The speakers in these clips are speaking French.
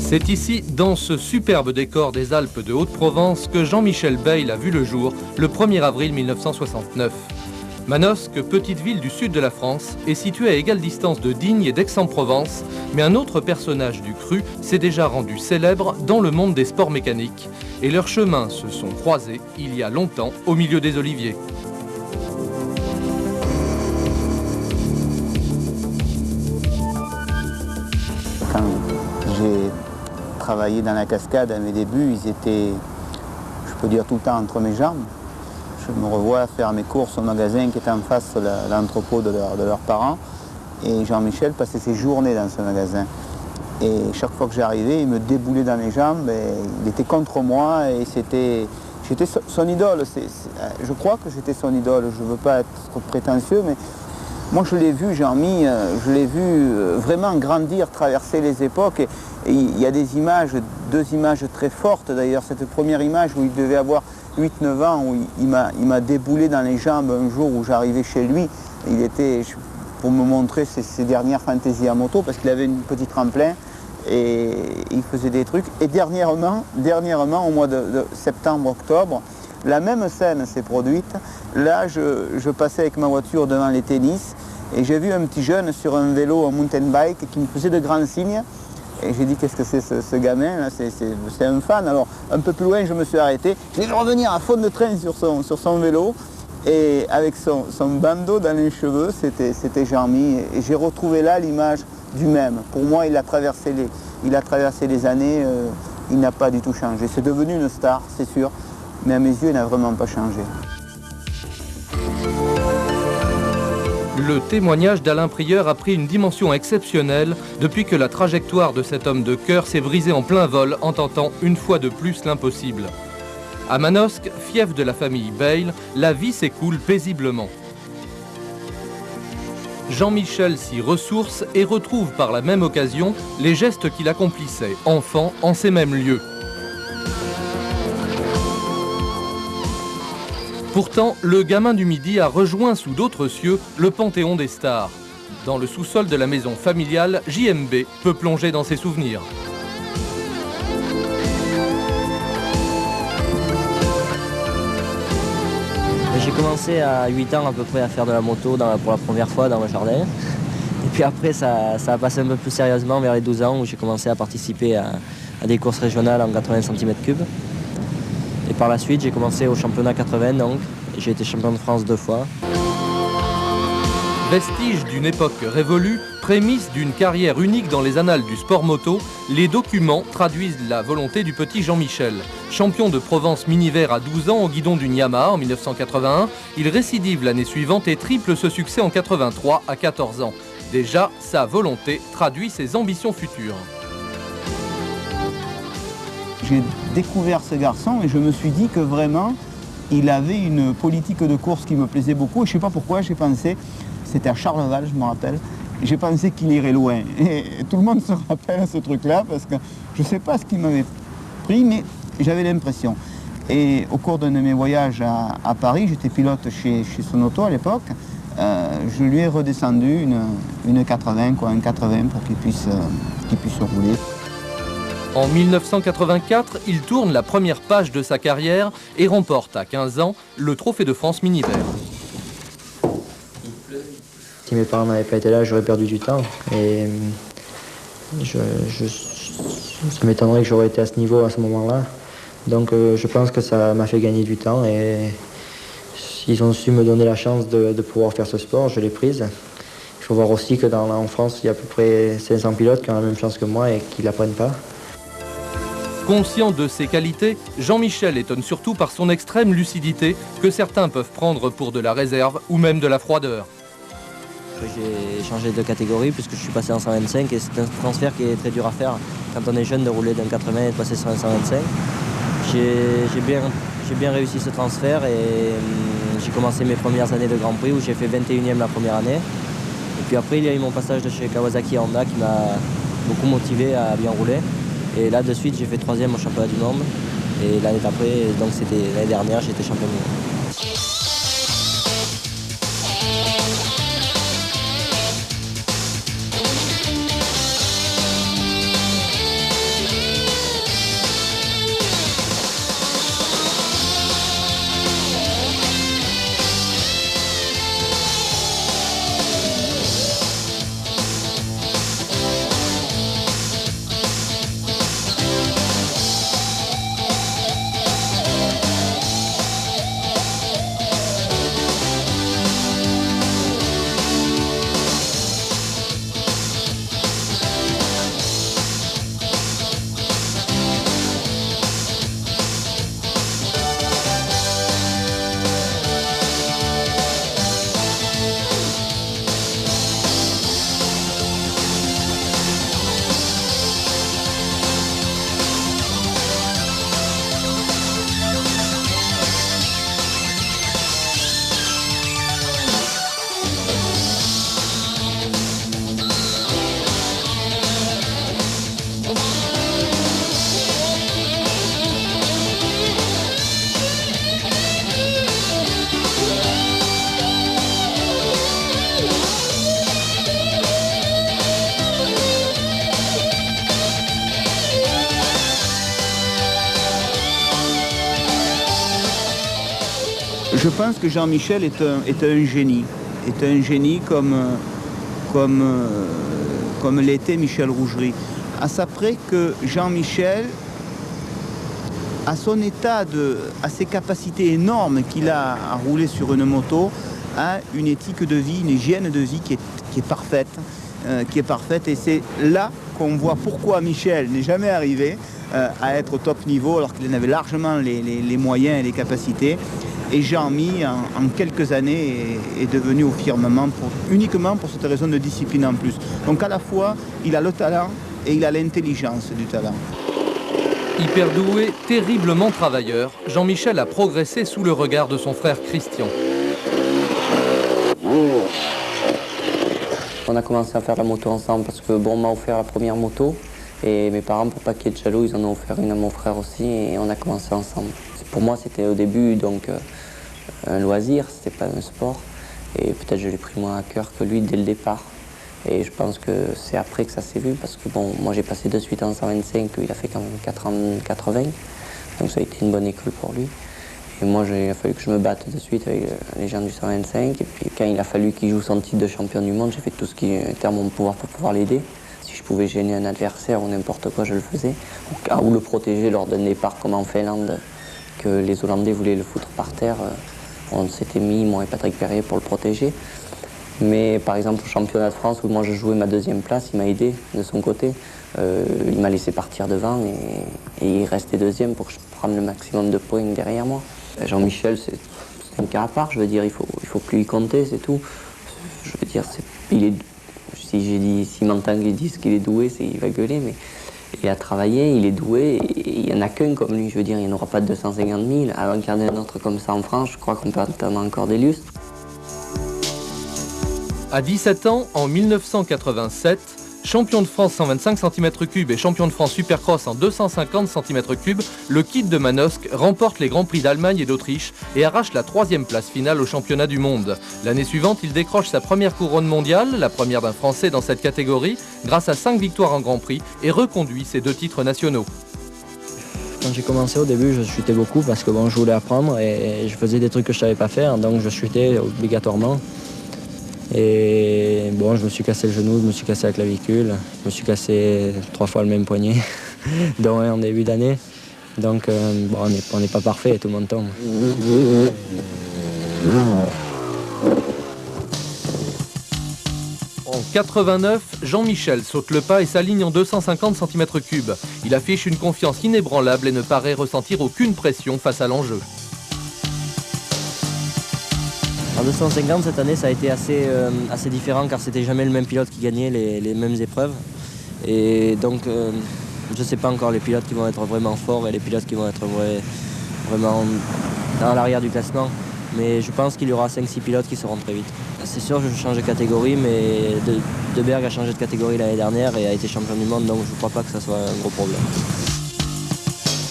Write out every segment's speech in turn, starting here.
C'est ici, dans ce superbe décor des Alpes de Haute-Provence, que Jean-Michel Bayle a vu le jour le 1er avril 1969. Manosque, petite ville du sud de la France, est située à égale distance de Digne et d'Aix-en-Provence, mais un autre personnage du cru s'est déjà rendu célèbre dans le monde des sports mécaniques, et leurs chemins se sont croisés il y a longtemps au milieu des oliviers. Quand j'ai travaillé dans la cascade à mes débuts, ils étaient, je peux dire, tout le temps entre mes jambes. Je me revois faire mes courses au magasin qui était en face de l'entrepôt de leurs parents. Et Jean-Michel passait ses journées dans ce magasin. Et chaque fois que j'arrivais, il me déboulait dans les jambes. Et il était contre moi et j'étais son idole. Je crois que j'étais son idole. Je ne veux pas être trop prétentieux, mais moi je l'ai vu, Jean-Mi, je l'ai vu vraiment grandir, traverser les époques. Et il y a des images, deux images très fortes d'ailleurs. Cette première image où il devait avoir 8-9 ans, où il m'a déboulé dans les jambes un jour où j'arrivais chez lui. Il était pour me montrer ses dernières fantaisies à moto, parce qu'il avait une petite tremplin et il faisait des trucs. Et dernièrement au mois de septembre-octobre, la même scène s'est produite. Là, je passais avec ma voiture devant les tennis et j'ai vu un petit jeune sur un vélo, un mountain bike, qui me faisait de grands signes. Et j'ai dit, qu'est-ce que c'est ce gamin là, c'est un fan. Alors un peu plus loin, je me suis arrêté. Je vais revenir à fond de train sur son vélo. Et avec son bandeau dans les cheveux, c'était Jean-Mi. Et j'ai retrouvé là l'image du même. Pour moi, il a traversé les années, il n'a pas du tout changé. C'est devenu une star, c'est sûr, mais à mes yeux, il n'a vraiment pas changé. Le témoignage d'Alain Prieur a pris une dimension exceptionnelle depuis que la trajectoire de cet homme de cœur s'est brisée en plein vol en tentant une fois de plus l'impossible. À Manosque, fief de la famille Bayle, la vie s'écoule paisiblement. Jean-Michel s'y ressource et retrouve par la même occasion les gestes qu'il accomplissait, enfant, en ces mêmes lieux. Pourtant, le gamin du Midi a rejoint sous d'autres cieux le panthéon des stars. Dans le sous-sol de la maison familiale, JMB peut plonger dans ses souvenirs. J'ai commencé à 8 ans à peu près à faire de la moto pour la première fois dans le jardin. Et puis après, ça a passé un peu plus sérieusement vers les 12 ans où j'ai commencé à participer à des courses régionales en 80 cm3. Et par la suite, j'ai commencé au championnat 80, donc j'ai été champion de France 2 fois. Vestige d'une époque révolue, prémisse d'une carrière unique dans les annales du sport moto, les documents traduisent la volonté du petit Jean-Michel. Champion de Provence mini-vert à 12 ans au guidon du Yamaha en 1981, il récidive l'année suivante et triple ce succès en 83 à 14 ans. Déjà, sa volonté traduit ses ambitions futures. J'ai découvert ce garçon et je me suis dit que vraiment, il avait une politique de course qui me plaisait beaucoup. Et je ne sais pas pourquoi, j'ai pensé, c'était à Charleval, je me rappelle, j'ai pensé qu'il irait loin. Et tout le monde se rappelle à ce truc-là, parce que je ne sais pas ce qui m'avait pris, mais j'avais l'impression. Et au cours d'un de mes voyages à Paris, j'étais pilote chez Sonoto à l'époque, je lui ai redescendu une 80, un 80 pour qu'il puisse rouler. En 1984, il tourne la première page de sa carrière et remporte à 15 ans le Trophée de France mini-vert. Si mes parents n'avaient pas été là, j'aurais perdu du temps. Et ça m'étonnerait que j'aurais été à ce niveau à ce moment-là. Donc je pense que ça m'a fait gagner du temps et ils ont su me donner la chance de pouvoir faire ce sport, je l'ai prise. Il faut voir aussi que en France, il y a à peu près 500 pilotes qui ont la même chance que moi et qui ne l'apprennent pas. Conscient de ses qualités, Jean-Michel étonne surtout par son extrême lucidité que certains peuvent prendre pour de la réserve ou même de la froideur. J'ai changé de catégorie puisque je suis passé en 125 et c'est un transfert qui est très dur à faire quand on est jeune de rouler d'un 80 et de passer sur un 125. J'ai bien réussi ce transfert et j'ai commencé mes premières années de Grand Prix où j'ai fait 21e la première année. Et puis après, il y a eu mon passage de chez Kawasaki Honda qui m'a beaucoup motivé à bien rouler. Et là, de suite, j'ai fait 3e au championnat du monde. Et l'année d'après, donc c'était l'année dernière, j'étais champion du monde. Je pense que Jean-Michel est un génie. Est un génie comme l'était Michel Rougerie. À ça près que Jean-Michel, à son état, à ses capacités énormes qu'il a à rouler sur une moto, a une éthique de vie, une hygiène de vie qui est parfaite. Et c'est là qu'on voit pourquoi Michel n'est jamais arrivé à être au top niveau alors qu'il en avait largement les moyens et les capacités. Et Jean-Mi, en quelques années, est devenu au firmament uniquement pour cette raison de discipline en plus. Donc à la fois, il a le talent et il a l'intelligence du talent. Hyper doué, terriblement travailleur, Jean-Michel a progressé sous le regard de son frère Christian. On a commencé à faire la moto ensemble parce que bon, on m'a offert la première moto et mes parents, pour pas qu'il y ait de jaloux, ils en ont offert une à mon frère aussi et on a commencé ensemble. Pour moi, c'était au début donc un loisir, c'était pas un sport et peut-être je l'ai pris moins à cœur que lui dès le départ. Et je pense que c'est après que ça s'est vu parce que bon, moi j'ai passé de suite en 125, lui il a fait quand même 4 ans 80, donc ça a été une bonne école pour lui. Et moi il a fallu que je me batte de suite avec les gens du 125 et puis quand il a fallu qu'il joue son titre de champion du monde, j'ai fait tout ce qui était à mon pouvoir pour pouvoir l'aider. Si je pouvais gêner un adversaire ou n'importe quoi, je le faisais. Ou le protéger lors d'un départ comme en Finlande, que les Hollandais voulaient le foutre par terre. On s'était mis, moi et Patrick Perrier, pour le protéger. Mais par exemple au championnat de France où moi je jouais ma deuxième place, il m'a aidé de son côté. Il m'a laissé partir devant et il restait deuxième pour que je prenne le maximum de points derrière moi. Jean-Michel, c'est un cas à part, je veux dire, il faut plus y compter, c'est tout. Je veux dire, s'il m'entend qu'il dise qu'il est doué, il va gueuler, mais il a travaillé, il est doué, et il n'y en a qu'un comme lui, je veux dire, il n'y en aura pas de 250 000. Avant qu'il y en ait un autre comme ça en France, je crois qu'on peut attendre encore des lustres. À 17 ans, en 1987, champion de France 125 cm3 et champion de France Supercross en 250 cm3, le Kid de Manosque remporte les Grands Prix d'Allemagne et d'Autriche et arrache la 3e place finale au championnat du monde. L'année suivante, il décroche sa première couronne mondiale, la première d'un Français dans cette catégorie, grâce à 5 victoires en Grand Prix et reconduit ses 2 titres nationaux. Quand j'ai commencé au début, je chutais beaucoup parce que bon, je voulais apprendre et je faisais des trucs que je ne savais pas faire, donc je chutais obligatoirement. Et bon, je me suis cassé le genou, je me suis cassé la clavicule, je me suis cassé 3 fois le même poignet, dont un en début d'année. Donc bon, on n'est pas parfait, tout le monde tombe. En 89, Jean-Michel saute le pas et s'aligne en 250 cm3. Il affiche une confiance inébranlable et ne paraît ressentir aucune pression face à l'enjeu. En 250, cette année, ça a été assez différent car c'était jamais le même pilote qui gagnait les mêmes épreuves. Et donc, je ne sais pas encore les pilotes qui vont être vraiment forts et les pilotes qui vont être vraiment dans l'arrière du classement. Mais je pense qu'il y aura 5-6 pilotes qui seront très vite. C'est sûr, je change de catégorie, mais De Berg a changé de catégorie l'année dernière et a été champion du monde, donc je ne crois pas que ça soit un gros problème.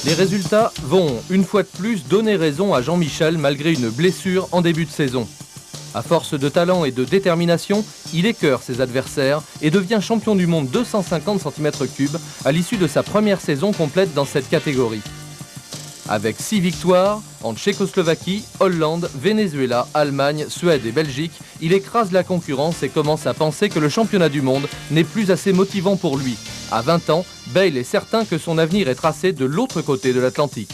Les résultats vont, une fois de plus, donner raison à Jean-Michel malgré une blessure en début de saison. À force de talent et de détermination, il écœure ses adversaires et devient champion du monde 250 cm3 à l'issue de sa première saison complète dans cette catégorie. Avec 6 victoires en Tchécoslovaquie, Hollande, Venezuela, Allemagne, Suède et Belgique, il écrase la concurrence et commence à penser que le championnat du monde n'est plus assez motivant pour lui. À 20 ans, Bale est certain que son avenir est tracé de l'autre côté de l'Atlantique.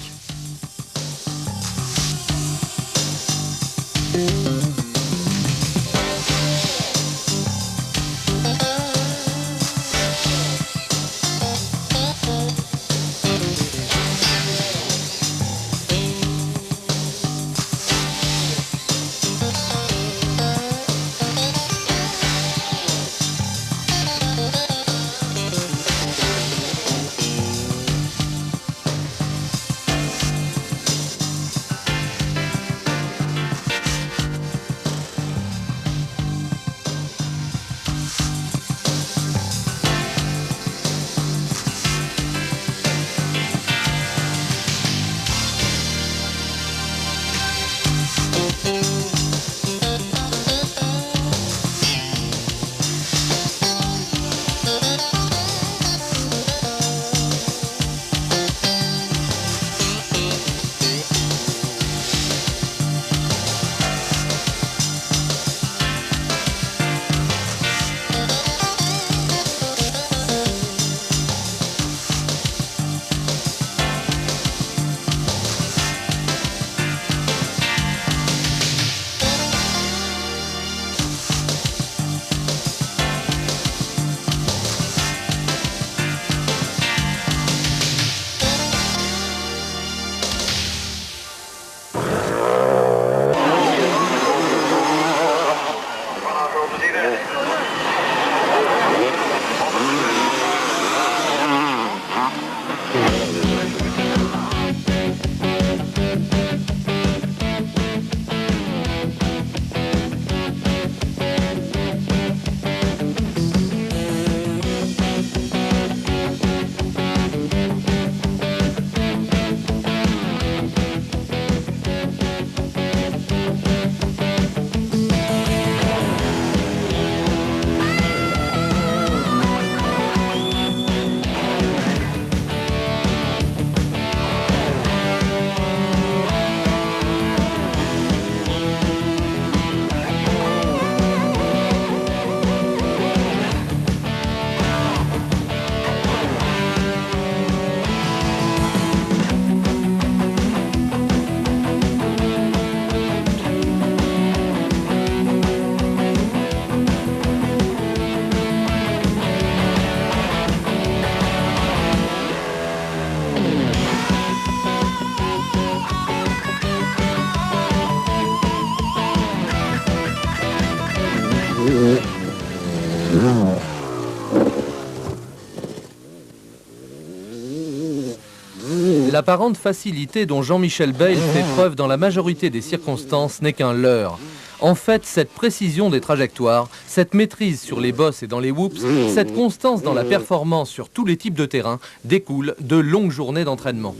L'apparente facilité dont Jean-Michel Bale fait preuve dans la majorité des circonstances n'est qu'un leurre. En fait, cette précision des trajectoires, cette maîtrise sur les bosses et dans les whoops, cette constance dans la performance sur tous les types de terrain découlent de longues journées d'entraînement.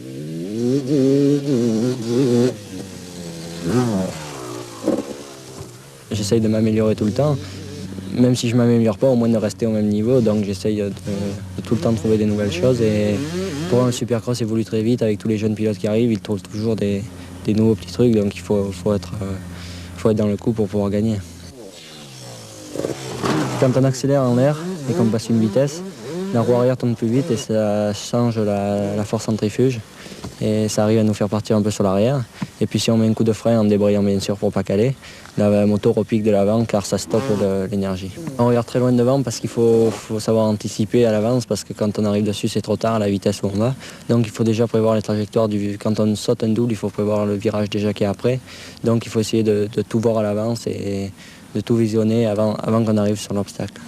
J'essaye de m'améliorer tout le temps. Même si je ne m'améliore pas, au moins de rester au même niveau. Donc j'essaye de tout le temps trouver des nouvelles choses. Et pour un supercross évolue très vite avec tous les jeunes pilotes qui arrivent, ils trouvent toujours des nouveaux petits trucs. Donc il faut être dans le coup pour pouvoir gagner. Quand on accélère en l'air et qu'on passe une vitesse, la roue arrière tourne plus vite et ça change la force centrifuge. Et ça arrive à nous faire partir un peu sur l'arrière. Et puis si on met un coup de frein en débrayant bien sûr pour ne pas caler, la moto repique de l'avant car ça stoppe l'énergie. On regarde très loin devant parce qu'il faut savoir anticiper à l'avance parce que quand on arrive dessus c'est trop tard à la vitesse où on va. Donc il faut déjà prévoir les trajectoires. Quand on saute un double, il faut prévoir le virage déjà qui est après. Donc il faut essayer de tout voir à l'avance et de tout visionner avant qu'on arrive sur l'obstacle.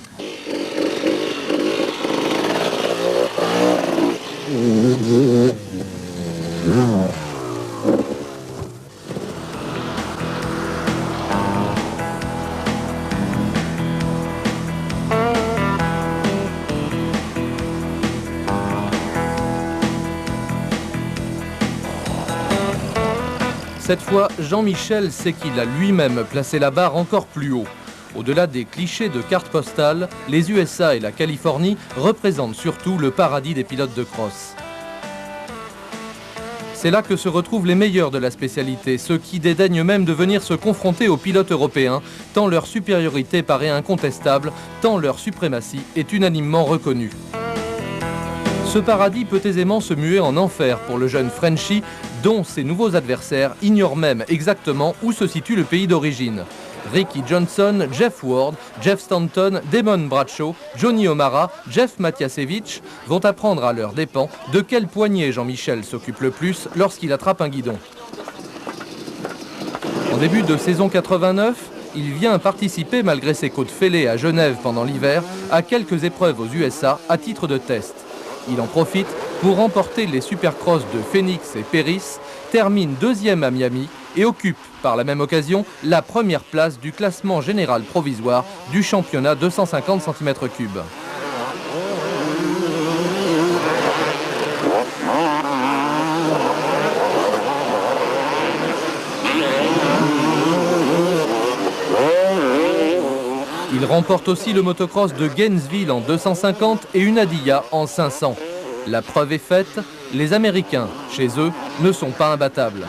Cette fois, Jean-Michel sait qu'il a lui-même placé la barre encore plus haut. Au-delà des clichés de cartes postales, les USA et la Californie représentent surtout le paradis des pilotes de cross. C'est là que se retrouvent les meilleurs de la spécialité, ceux qui dédaignent même de venir se confronter aux pilotes européens, tant leur supériorité paraît incontestable, tant leur suprématie est unanimement reconnue. Ce paradis peut aisément se muer en enfer pour le jeune Frenchie, dont ses nouveaux adversaires ignorent même exactement où se situe le pays d'origine. Ricky Johnson, Jeff Ward, Jeff Stanton, Damon Bradshaw, Johnny O'Mara, Jeff Matiasevich vont apprendre à leurs dépens de quel poignet Jean-Michel s'occupe le plus lorsqu'il attrape un guidon. En début de saison 89, il vient participer, malgré ses côtes fêlées à Genève pendant l'hiver, à quelques épreuves aux USA à titre de test. Il en profite pour remporter les Supercross de Phoenix et Paris, termine deuxième à Miami et occupe par la même occasion la première place du classement général provisoire du championnat 250 cm3. Il remporte aussi le motocross de Gainesville en 250 et une Adia en 500. La preuve est faite, les Américains, chez eux, ne sont pas imbattables.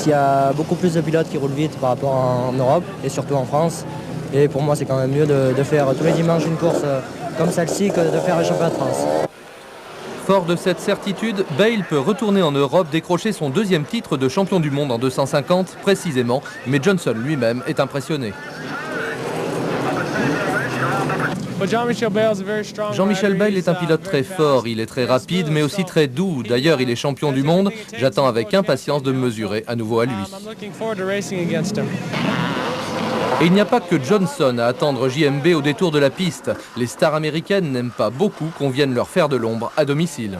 Il y a beaucoup plus de pilotes qui roulent vite par rapport en Europe et surtout en France. Et pour moi, c'est quand même mieux de faire tous les dimanches une course comme celle-ci que de faire un championnat de France. Fort de cette certitude, Bayle peut retourner en Europe décrocher son deuxième titre de champion du monde en 250 précisément, mais Johnson lui-même est impressionné. Jean-Michel Bayle est un pilote très fort, il est très rapide mais aussi très doux. D'ailleurs, il est champion du monde. J'attends avec impatience de me mesurer à nouveau à lui. Et il n'y a pas que Johnson à attendre JMB au détour de la piste. Les stars américaines n'aiment pas beaucoup qu'on vienne leur faire de l'ombre à domicile.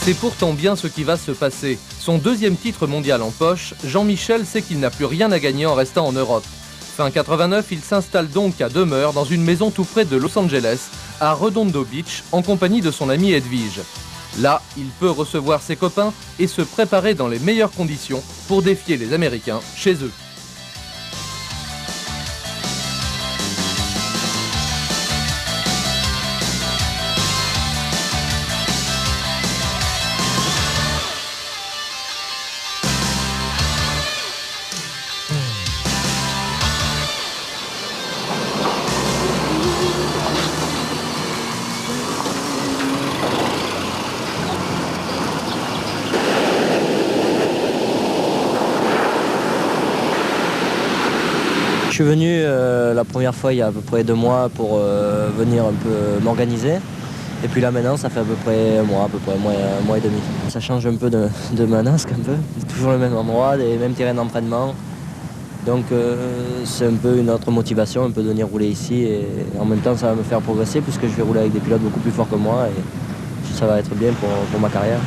C'est pourtant bien ce qui va se passer. Son deuxième titre mondial en poche, Jean-Michel sait qu'il n'a plus rien à gagner en restant en Europe. Fin 89, il s'installe donc à demeure dans une maison tout près de Los Angeles, à Redondo Beach, en compagnie de son ami Edwige. Là, il peut recevoir ses copains et se préparer dans les meilleures conditions pour défier les Américains chez eux. Je suis venu la première fois il y a à peu près 2 mois pour venir un peu m'organiser. Et puis là maintenant ça fait à peu près un mois et demi. Ça change un peu de Manosque un peu. C'est toujours le même endroit, les mêmes terrains d'entraînement. Donc c'est un peu une autre motivation, un peu de venir rouler ici. Et en même temps ça va me faire progresser puisque je vais rouler avec des pilotes beaucoup plus forts que moi et ça va être bien pour ma carrière.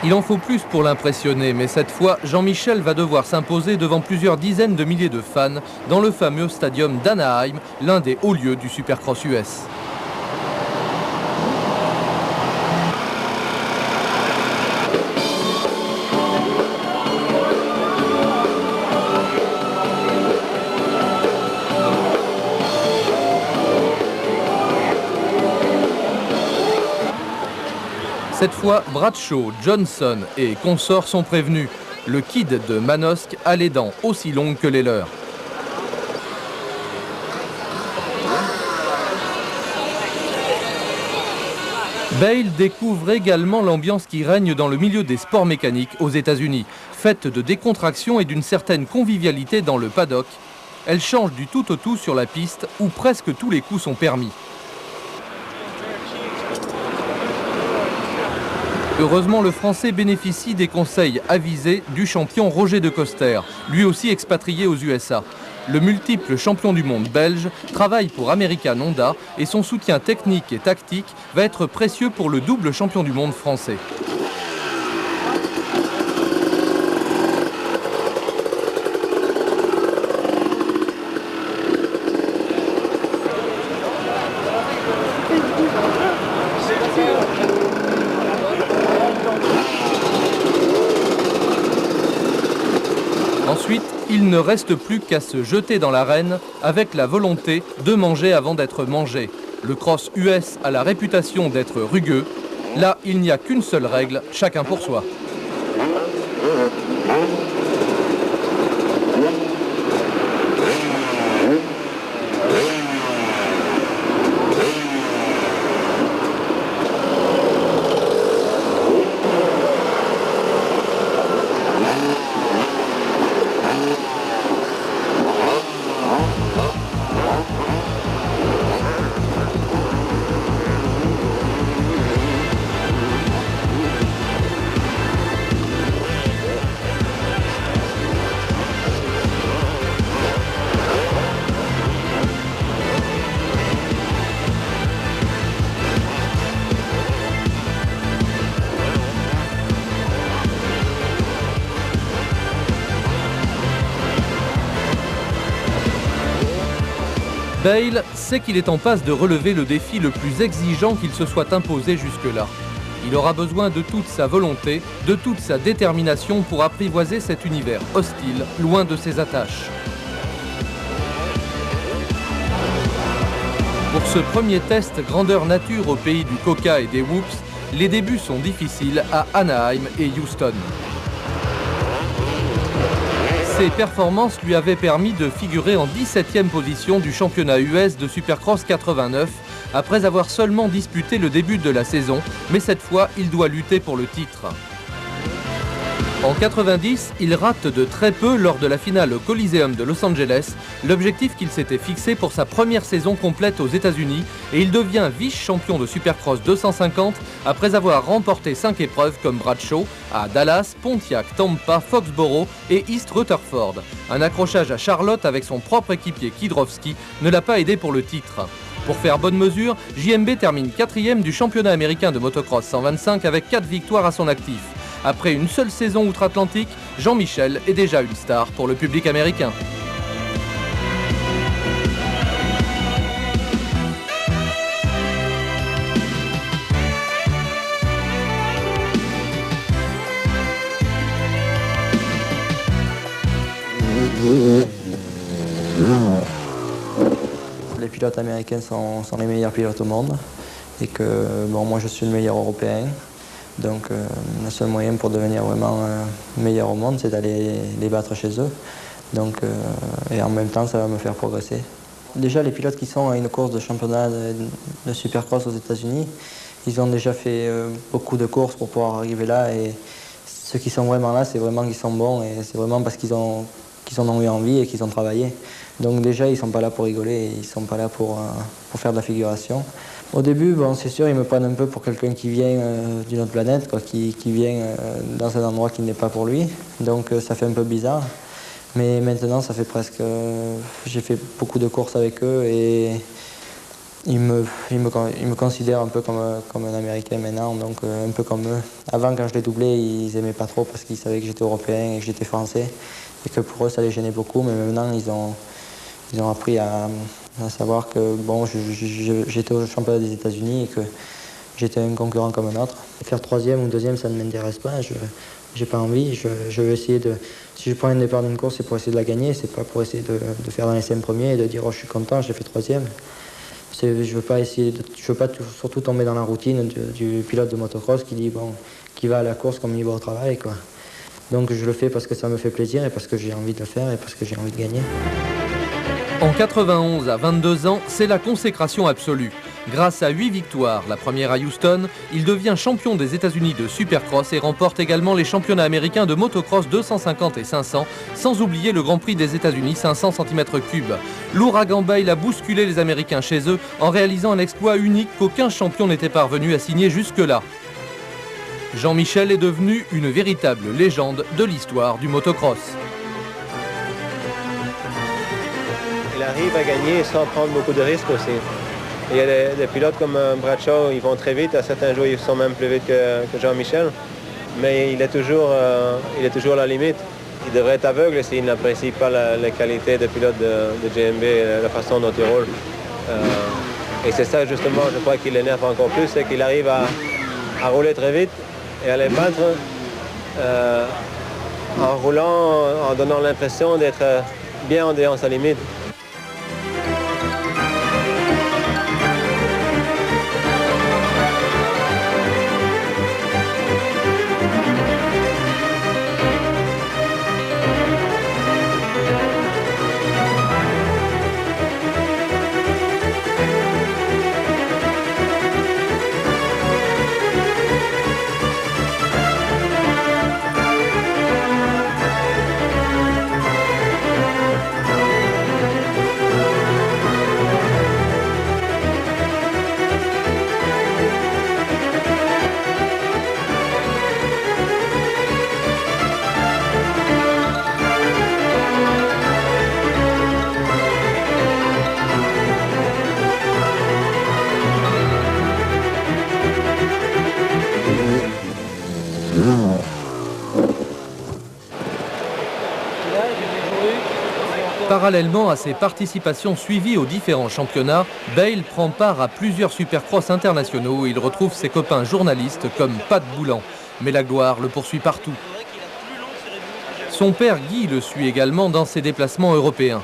Il en faut plus pour l'impressionner, mais cette fois, Jean-Michel va devoir s'imposer devant plusieurs dizaines de milliers de fans dans le fameux stadium d'Anaheim, l'un des hauts lieux du Supercross US. Cette fois, Bradshaw, Johnson et consorts sont prévenus. Le kid de Manosque a les dents aussi longues que les leurs. Bayle découvre également l'ambiance qui règne dans le milieu des sports mécaniques aux États-Unis, faite de décontraction et d'une certaine convivialité dans le paddock. Elle change du tout au tout sur la piste où presque tous les coups sont permis. Heureusement, le Français bénéficie des conseils avisés du champion Roger de Coster, lui aussi expatrié aux USA. Le multiple champion du monde belge travaille pour American Honda et son soutien technique et tactique va être précieux pour le double champion du monde français. Ensuite, il ne reste plus qu'à se jeter dans l'arène avec la volonté de manger avant d'être mangé. Le cross US a la réputation d'être rugueux. Là, il n'y a qu'une seule règle, chacun pour soi. Bale sait qu'il est en passe de relever le défi le plus exigeant qu'il se soit imposé jusque-là. Il aura besoin de toute sa volonté, de toute sa détermination pour apprivoiser cet univers hostile, loin de ses attaches. Pour ce premier test grandeur nature au pays du Coca et des Whoops, les débuts sont difficiles à Anaheim et Houston. Ses performances lui avaient permis de figurer en 17e position du championnat US de Supercross 89, après avoir seulement disputé le début de la saison, mais cette fois, il doit lutter pour le titre. En 90, il rate de très peu lors de la finale au Coliseum de Los Angeles, l'objectif qu'il s'était fixé pour sa première saison complète aux États-Unis, et il devient vice-champion de Supercross 250 après avoir remporté 5 épreuves comme Bradshaw à Dallas, Pontiac, Tampa, Foxborough et East Rutherford. Un accrochage à Charlotte avec son propre équipier Kidrowski ne l'a pas aidé pour le titre. Pour faire bonne mesure, JMB termine 4e du championnat américain de motocross 125 avec 4 victoires à son actif. Après une seule saison outre-Atlantique, Jean-Michel est déjà une star pour le public américain. Les pilotes américains sont les meilleurs pilotes au monde et que bon, moi je suis le meilleur européen. Donc le seul moyen pour devenir vraiment meilleur au monde, c'est d'aller les battre chez eux. Donc, et en même temps, ça va me faire progresser. Déjà, les pilotes qui sont à une course de championnat de Supercross aux États-Unis, ils ont déjà fait beaucoup de courses pour pouvoir arriver là. Et ceux qui sont vraiment là, c'est vraiment qu'ils sont bons et c'est vraiment parce qu'ils en ont eu envie et qu'ils ont travaillé. Donc déjà, ils ne sont pas là pour rigoler, ils ne sont pas là pour faire de la figuration. Au début, bon, c'est sûr, ils me prennent un peu pour quelqu'un qui vient d'une autre planète, quoi, qui vient dans un endroit qui n'est pas pour lui. Donc ça fait un peu bizarre. Mais maintenant, ça fait presque... j'ai fait beaucoup de courses avec eux et ils me considèrent un peu comme un Américain maintenant, donc un peu comme eux. Avant, quand je les doublais, ils n'aimaient pas trop parce qu'ils savaient que j'étais européen et que j'étais français. Et que pour eux, ça les gênait beaucoup, mais maintenant, ils ont appris à savoir que bon, j'étais au championnat des États-Unis et que j'étais un concurrent comme un autre. Faire 3e ou 2e, ça ne m'intéresse pas. Je n'ai pas envie. Je veux essayer de... Si je prends un départ d'une course, c'est pour essayer de la gagner. C'est pas pour essayer de faire dans les 5 premiers et de dire oh, je suis content, j'ai fait 3e. Je veux pas surtout tomber dans la routine du pilote de motocross qui dit bon, qui va à la course comme il va au travail, quoi. Donc je le fais parce que ça me fait plaisir et parce que j'ai envie de le faire et parce que j'ai envie de gagner. En 91, à 22 ans, c'est la consécration absolue. Grâce à 8 victoires, la première à Houston, il devient champion des États-Unis de Supercross et remporte également les championnats américains de motocross 250 et 500, sans oublier le Grand Prix des États-Unis 500 cm3. L'ouragan Bale a bousculé les Américains chez eux en réalisant un exploit unique qu'aucun champion n'était parvenu à signer jusque-là. Jean-Michel est devenu une véritable légende de l'histoire du motocross. Il arrive à gagner sans prendre beaucoup de risques aussi. Il y a des pilotes comme Bradshaw, ils vont très vite. À certains jours, ils sont même plus vite que Jean-Michel. Mais il est toujours à la limite. Il devrait être aveugle s'il n'apprécie pas les qualités des pilotes de GMB, la façon dont ils roulent. Et c'est ça justement, je crois, qui l'énerve encore plus, c'est qu'il arrive à rouler très vite et à les battre en roulant, en donnant l'impression d'être bien en dehors de sa limite. Parallèlement à ses participations suivies aux différents championnats, Bayle prend part à plusieurs supercross internationaux où il retrouve ses copains journalistes comme Pat Boulan. Mais la gloire le poursuit partout. Son père Guy le suit également dans ses déplacements européens.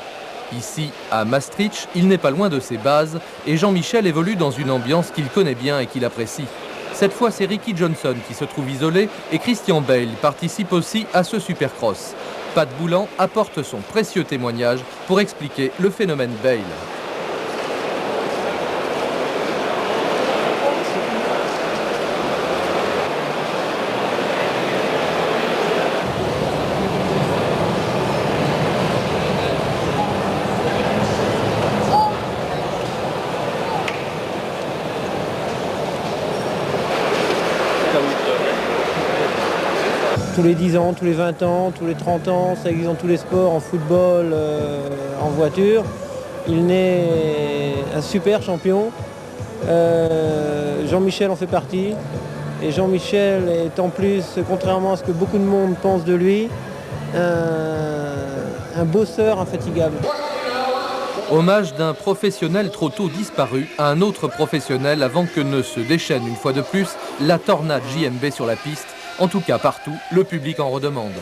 Ici, à Maastricht, il n'est pas loin de ses bases et Jean-Michel évolue dans une ambiance qu'il connaît bien et qu'il apprécie. Cette fois, c'est Ricky Johnson qui se trouve isolé et Christian Bayle participe aussi à ce supercross. Pat Boulan apporte son précieux témoignage pour expliquer le phénomène Bayle. Tous les 10 ans, tous les 20 ans, tous les 30 ans, ça existe dans tous les sports, en football, en voiture. Il naît un super champion. Jean-Michel en fait partie. Et Jean-Michel est en plus, contrairement à ce que beaucoup de monde pense de lui, un bosseur infatigable. Hommage d'un professionnel trop tôt disparu à un autre professionnel avant que ne se déchaîne une fois de plus la tornade JMB sur la piste. En tout cas, partout, le public en redemande.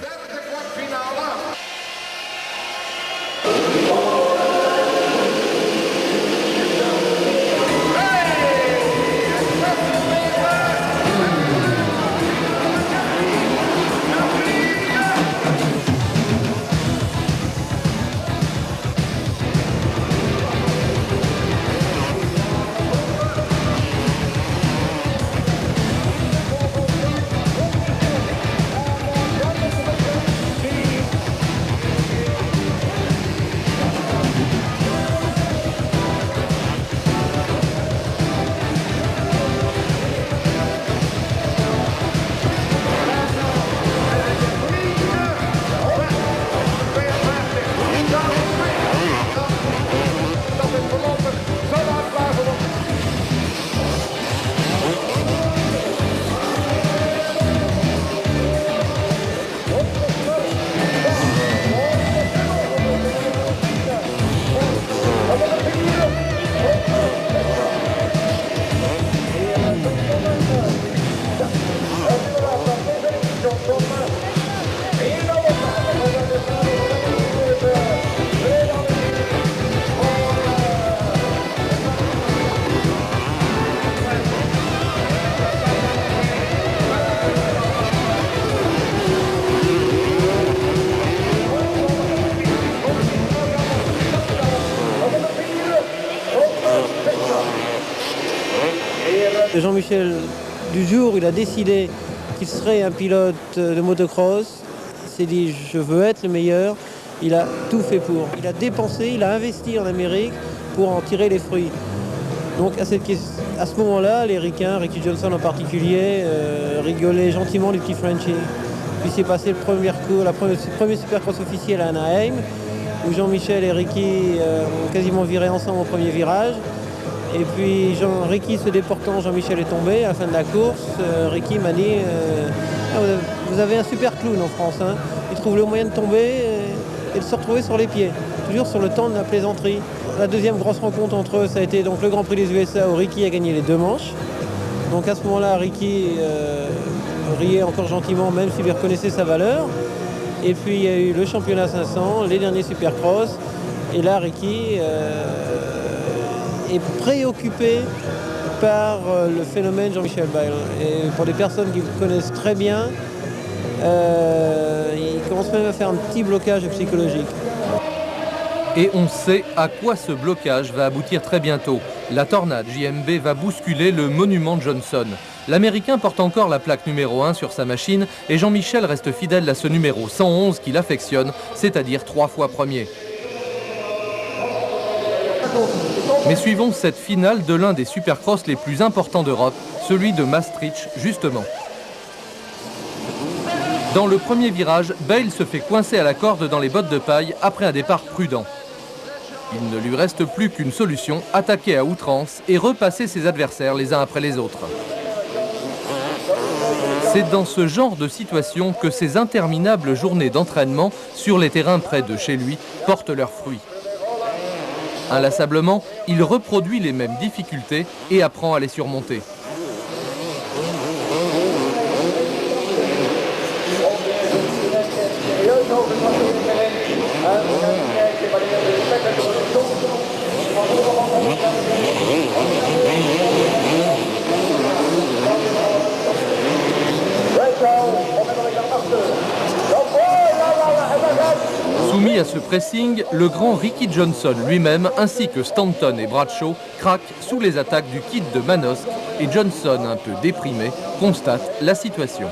Jean-Michel, du jour où il a décidé qu'il serait un pilote de motocross, il s'est dit je veux être le meilleur. Il a tout fait pour. Il a dépensé, il a investi en Amérique pour en tirer les fruits. Donc à ce moment-là, les Ricains, Ricky Johnson en particulier, rigolaient gentiment les petits Frenchies. Puis c'est passé le premier Supercross officiel à Anaheim, où Jean-Michel et Ricky ont quasiment viré ensemble au premier virage. Et puis Ricky se déportant, Jean-Michel est tombé à la fin de la course. Ricky m'a dit vous avez un super clown en France, hein. Il trouve le moyen de tomber et de se retrouver sur les pieds, toujours sur le temps de la plaisanterie. La deuxième grosse rencontre entre eux, ça a été donc le Grand Prix des USA où Ricky a gagné les 2 manches. Donc à ce moment-là, Ricky riait encore gentiment, même s'il lui reconnaissait sa valeur. Et puis il y a eu le championnat 500, les derniers Supercross. Et là, Ricky est préoccupé par le phénomène Jean-Michel Bayle. Et pour des personnes qui le connaissent très bien, il commence même à faire un petit blocage psychologique. Et on sait à quoi ce blocage va aboutir très bientôt. La Tornade JMB va bousculer le monument Johnson. L'Américain porte encore la plaque numéro 1 sur sa machine et Jean-Michel reste fidèle à ce numéro 111 qu'il affectionne, c'est-à-dire 3 fois premier. Mais suivons cette finale de l'un des supercross les plus importants d'Europe, celui de Maastricht justement. Dans le premier virage, Bayle se fait coincer à la corde dans les bottes de paille après un départ prudent. Il ne lui reste plus qu'une solution, attaquer à outrance et repasser ses adversaires les uns après les autres. C'est dans ce genre de situation que ces interminables journées d'entraînement sur les terrains près de chez lui portent leurs fruits. Inlassablement, il reproduit les mêmes difficultés et apprend à les surmonter. Soumis à ce pressing, le grand Ricky Johnson lui-même, ainsi que Stanton et Bradshaw, craquent sous les attaques du kid de Manosque et Johnson, un peu déprimé, constate la situation.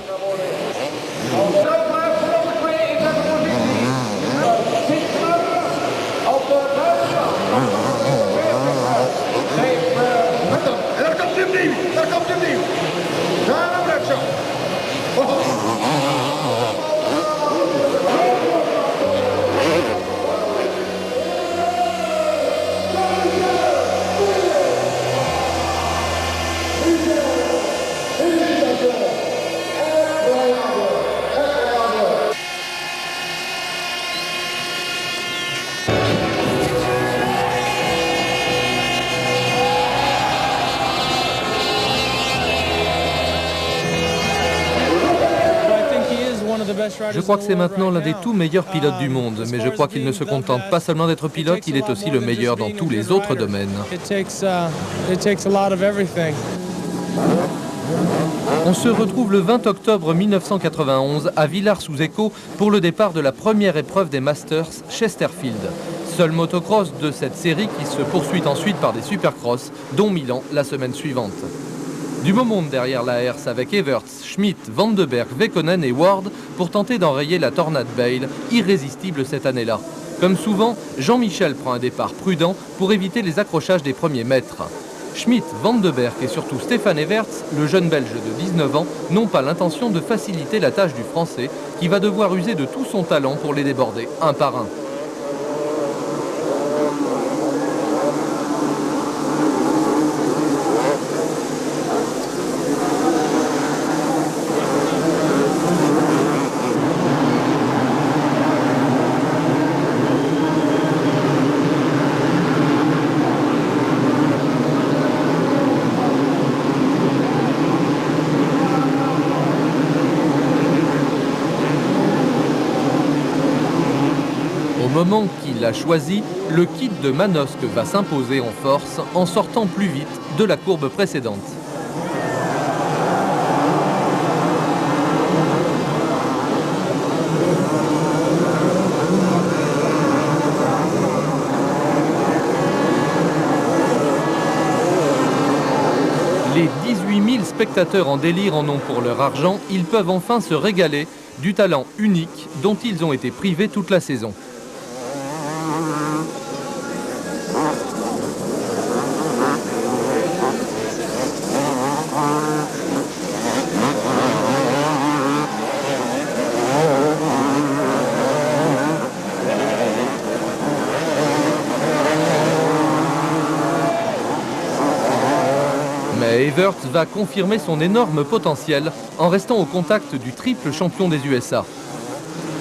Je crois que c'est maintenant l'un des tout meilleurs pilotes du monde, mais je crois qu'il ne se contente pas seulement d'être pilote, il est aussi le meilleur dans tous les autres domaines. On se retrouve le 20 octobre 1991 à Villars-sous-Écault pour le départ de la première épreuve des Masters Chesterfield. Seul motocross de cette série qui se poursuit ensuite par des supercross, dont Milan la semaine suivante. Du beau monde derrière la herse avec Everts, Schmidt, Van de Berg, Vekkonen et Ward pour tenter d'enrayer la Tornade Bayle, irrésistible cette année-là. Comme souvent, Jean-Michel prend un départ prudent pour éviter les accrochages des premiers mètres. Schmidt, Van de Berg et surtout Stéphane Everts, le jeune Belge de 19 ans, n'ont pas l'intention de faciliter la tâche du Français qui va devoir user de tout son talent pour les déborder un par un. Au moment qu'il a choisi, le kit de Manosque va s'imposer en force en sortant plus vite de la courbe précédente. Les 18 000 spectateurs en délire en ont pour leur argent, ils peuvent enfin se régaler du talent unique dont ils ont été privés toute la saison. Everts va confirmer son énorme potentiel en restant au contact du triple champion des USA.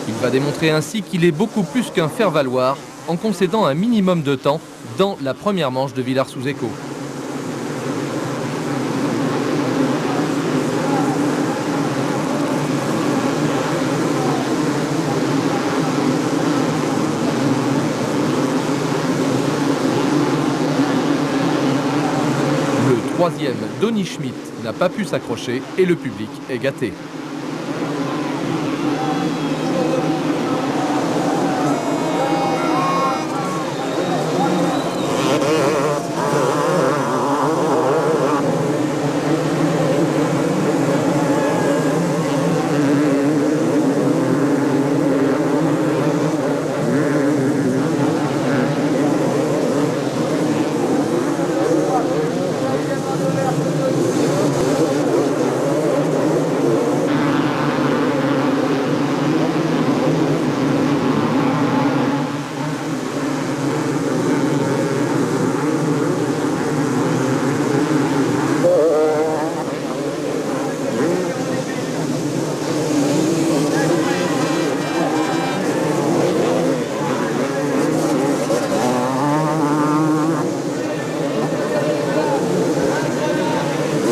Il va démontrer ainsi qu'il est beaucoup plus qu'un faire-valoir en concédant un minimum de temps dans la première manche de Villars-sous-Écot. Le troisième, Donny Schmidt, n'a pas pu s'accrocher et le public est gâté.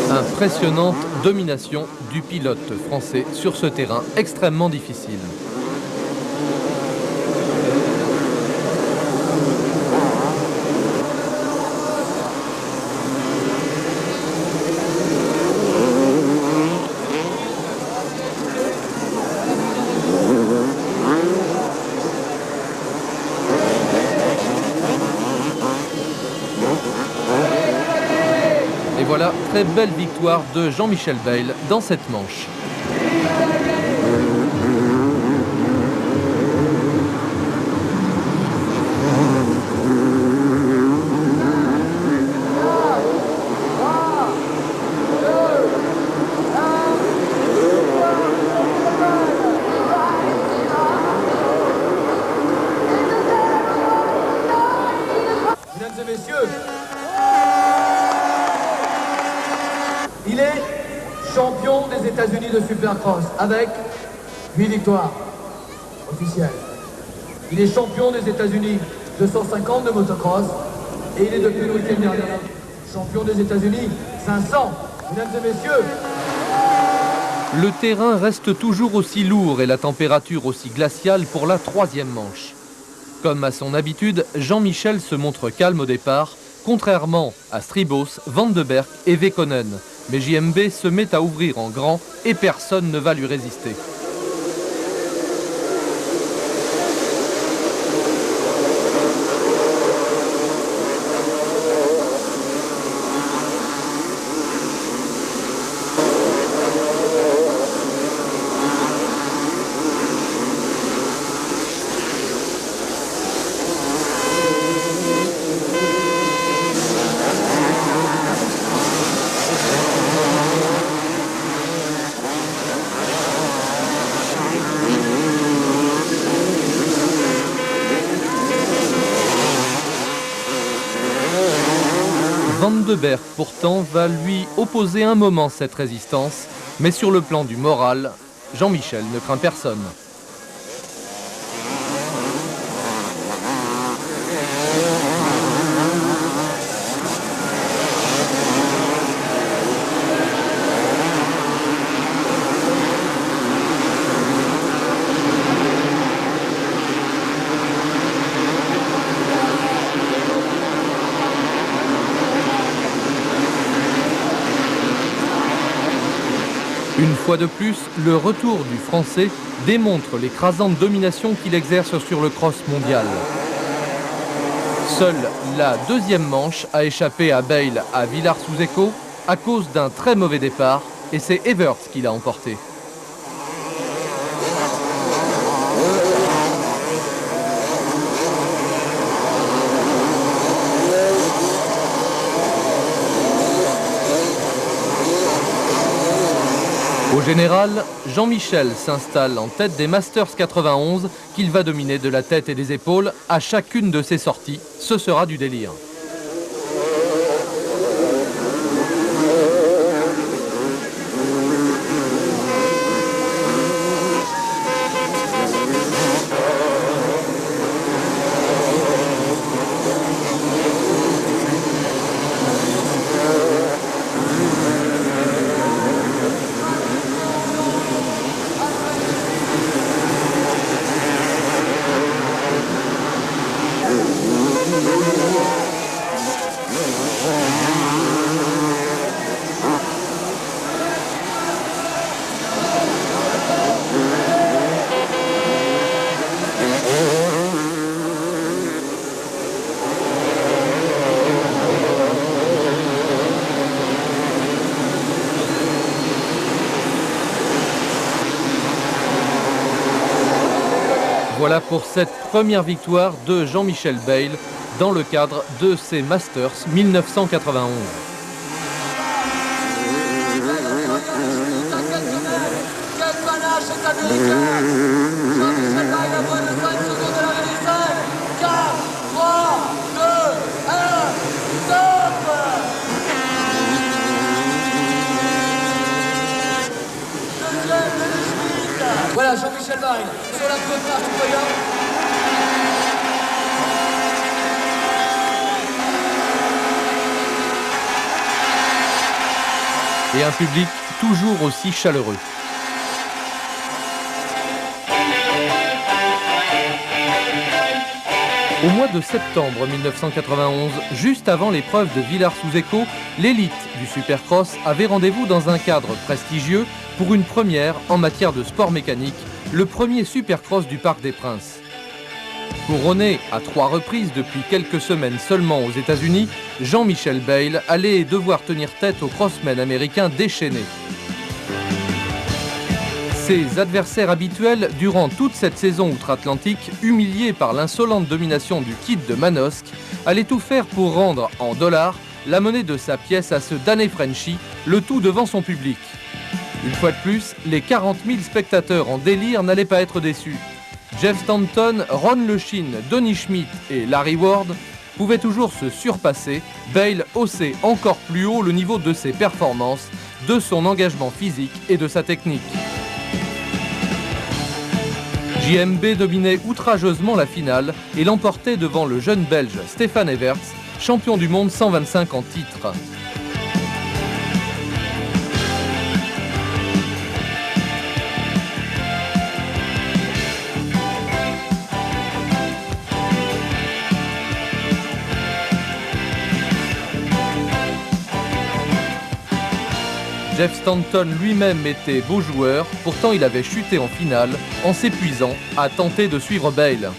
Impressionnante domination du pilote français sur ce terrain extrêmement difficile. Et voilà, très belle victoire de Jean-Michel Bayle dans cette manche. Mesdames et messieurs, il est champion des États-Unis de Supercross avec 8 victoires officielles. Il est champion des États-Unis de 150 de motocross et il est depuis le week-end dernier champion des États-Unis 500. Mesdames et messieurs, Le terrain reste toujours aussi lourd et la température aussi glaciale pour la troisième manche. Comme à son habitude, Jean-Michel se montre calme au départ, contrairement à Stribos, Van de Berg et Vekkonen. Mais JMB se met à ouvrir en grand et personne ne va lui résister. Van de Berg, pourtant, va lui opposer un moment cette résistance, mais sur le plan du moral, Jean-Michel ne craint personne. Une fois de plus, le retour du Français démontre l'écrasante domination qu'il exerce sur le cross mondial. Seule la deuxième manche a échappé à Bayle à Villars-sous-Écot à cause d'un très mauvais départ et c'est Everts qui l'a emporté. Au général, Jean-Michel s'installe en tête des Masters 91 qu'il va dominer de la tête et des épaules à chacune de ses sorties. Ce sera du délire. Voilà pour cette première victoire de Jean-Michel Bayle dans le cadre de ces Masters 1991. Voilà Jean-Michel Bayle sur la première du podium. Et un public toujours aussi chaleureux. Au mois de septembre 1991, juste avant l'épreuve de Villars-sous-Écault, l'élite du Supercross avait rendez-vous dans un cadre prestigieux pour une première en matière de sport mécanique, le premier Supercross du Parc des Princes. Couronné à 3 reprises depuis quelques semaines seulement aux États-Unis, Jean-Michel Bayle allait devoir tenir tête aux crossmen américains déchaînés. Ses adversaires habituels, durant toute cette saison outre-Atlantique, humiliés par l'insolente domination du kid de Manosque, allaient tout faire pour rendre en dollars la monnaie de sa pièce à ce damné Frenchie, le tout devant son public. Une fois de plus, les 40 000 spectateurs en délire n'allaient pas être déçus. Jeff Stanton, Ron Le Chine, Donny Schmidt et Larry Ward pouvaient toujours se surpasser. Bayle haussait encore plus haut le niveau de ses performances, de son engagement physique et de sa technique. JMB dominait outrageusement la finale et l'emportait devant le jeune Belge Stéphane Everts, champion du monde 125 en titre. Jeff Stanton lui-même était beau joueur, pourtant il avait chuté en finale en s'épuisant à tenter de suivre Bayle.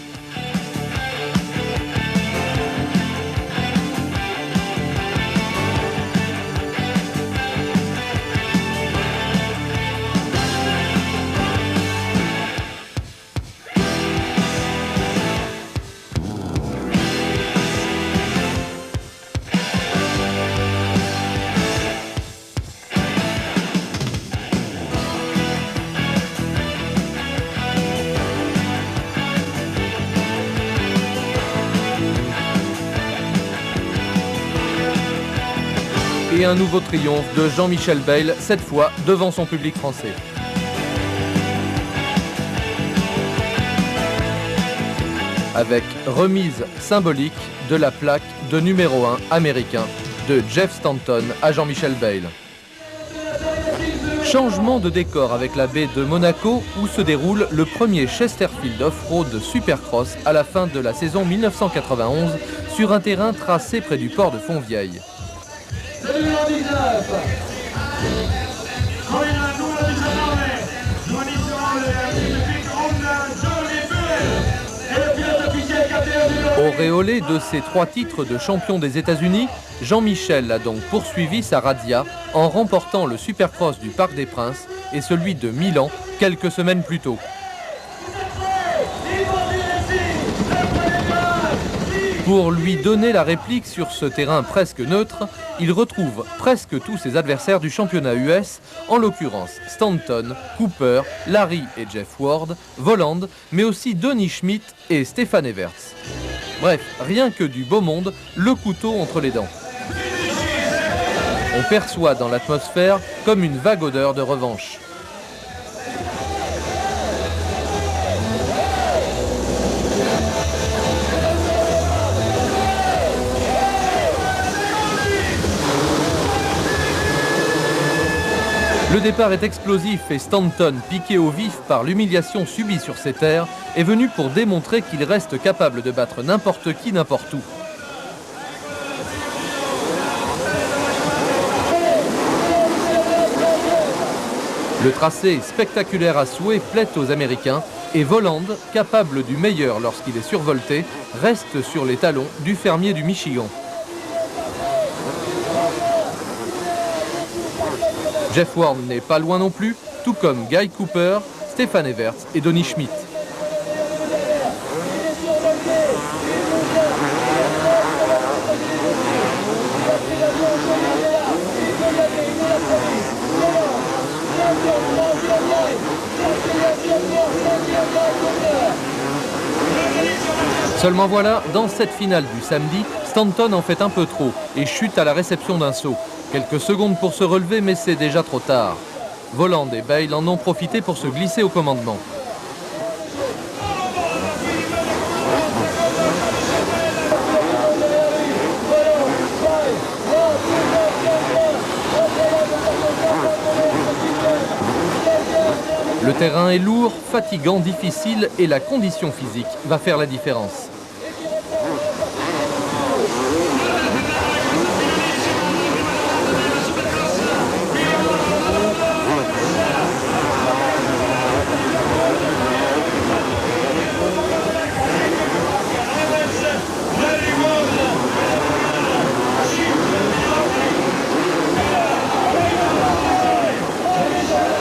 Et un nouveau triomphe de Jean-Michel Bayle, cette fois devant son public français. Avec remise symbolique de la plaque de numéro 1 américain de Jeff Stanton à Jean-Michel Bayle. Changement de décor avec la baie de Monaco où se déroule le premier Chesterfield Off-Road Supercross à la fin de la saison 1991 sur un terrain tracé près du port de Fontvieille. Auréolé de ses 3 titres de champion des États-Unis, Jean-Michel a donc poursuivi sa razzia en remportant le Supercross du Parc des Princes et celui de Milan quelques semaines plus tôt. Pour lui donner la réplique sur ce terrain presque neutre, il retrouve presque tous ses adversaires du championnat US, en l'occurrence Stanton, Cooper, Larry et Jeff Ward, Voland, mais aussi Donny Schmidt et Stéphane Everts. Bref, rien que du beau monde, le couteau entre les dents. On perçoit dans l'atmosphère comme une vague odeur de revanche. Le départ est explosif et Stanton, piqué au vif par l'humiliation subie sur ses terres, est venu pour démontrer qu'il reste capable de battre n'importe qui, n'importe où. Le tracé spectaculaire à souhait plaît aux Américains et Voland, capable du meilleur lorsqu'il est survolté, reste sur les talons du fermier du Michigan. Jeff Ward n'est pas loin non plus, tout comme Guy Cooper, Stéphane Everts et Donny Schmidt. Seulement voilà, dans cette finale du samedi, Stanton en fait un peu trop et chute à la réception d'un saut. Quelques secondes pour se relever, mais c'est déjà trop tard. Voland et Bale en ont profité pour se glisser au commandement. Le terrain est lourd, fatigant, difficile et la condition physique va faire la différence.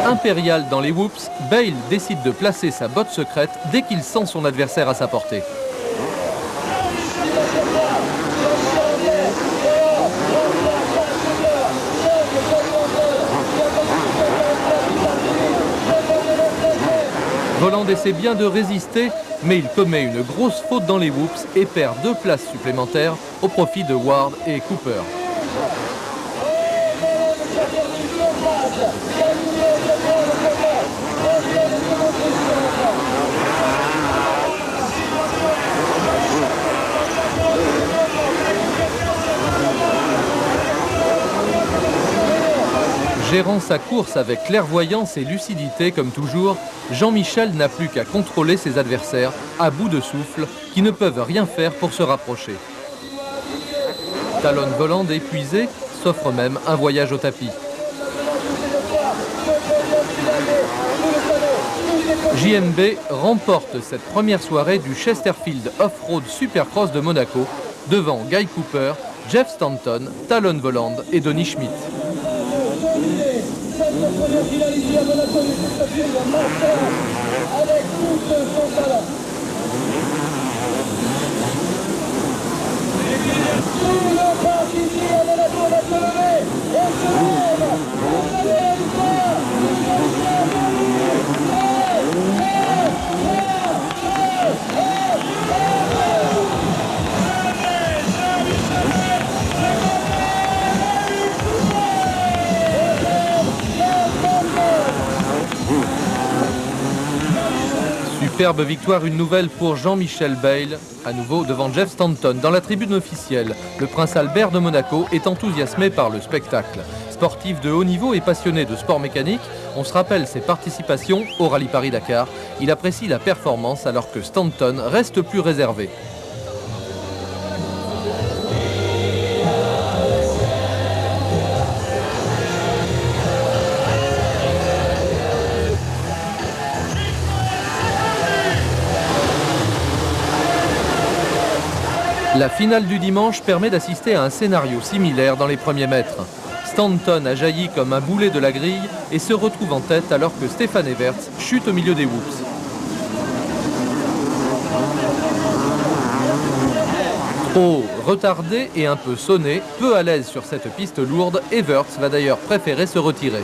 Impérial dans les whoops, Bale décide de placer sa botte secrète dès qu'il sent son adversaire à sa portée. Voland essaie bien de résister, mais il commet une grosse faute dans les whoops et perd 2 places supplémentaires au profit de Ward et Cooper. Gérant sa course avec clairvoyance et lucidité comme toujours, Jean-Michel n'a plus qu'à contrôler ses adversaires à bout de souffle qui ne peuvent rien faire pour se rapprocher. Talon Voland épuisé s'offre même un voyage au tapis. JMB remporte cette première soirée du Chesterfield Off-Road Supercross de Monaco devant Guy Cooper, Jeff Stanton, Talon Voland et Donny Schmidt. Superbe victoire, une nouvelle pour Jean-Michel Bale, à nouveau devant Jeff Stanton dans la tribune officielle. Le prince Albert de Monaco est enthousiasmé par le spectacle. Sportif de haut niveau et passionné de sport mécanique, on se rappelle ses participations au Rallye Paris-Dakar. Il apprécie la performance alors que Stanton reste plus réservé. La finale du dimanche permet d'assister à un scénario similaire dans les premiers mètres. Stanton a jailli comme un boulet de la grille et se retrouve en tête alors que Stefan Everts chute au milieu des whoops. Trop retardé et un peu sonné, peu à l'aise sur cette piste lourde, Everts va d'ailleurs préférer se retirer.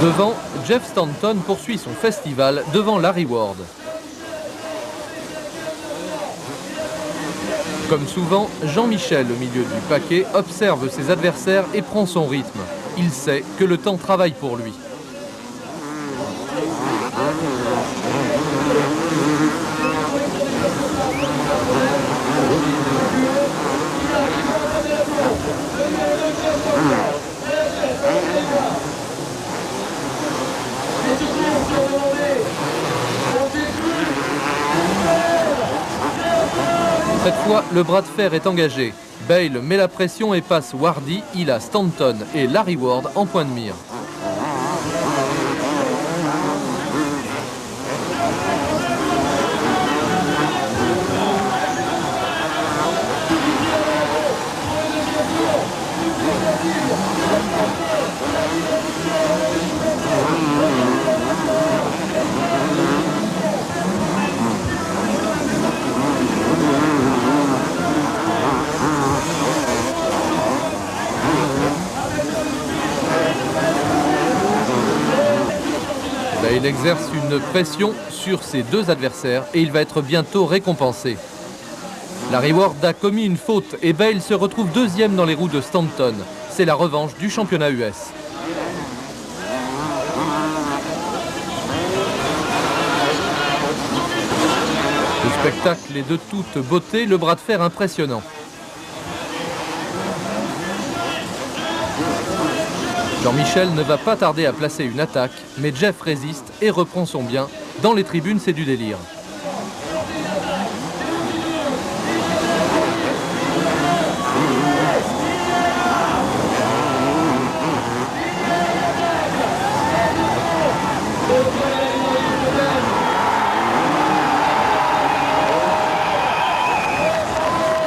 Devant, Jeff Stanton poursuit son festival devant Larry Ward. Comme souvent, Jean-Michel, au milieu du paquet, observe ses adversaires et prend son rythme. Il sait que le temps travaille pour lui. Cette fois, le bras de fer est engagé. Bale met la pression et passe Wardy. Il a Stanton et Larry Ward en point de mire. Il exerce une pression sur ses deux adversaires et il va être bientôt récompensé. Larry Ward a commis une faute et Bale se retrouve deuxième dans les roues de Stanton. C'est la revanche du championnat US. Le spectacle est de toute beauté, le bras de fer impressionnant. Jean-Michel ne va pas tarder à placer une attaque, mais Jeff résiste et reprend son bien. Dans les tribunes, c'est du délire.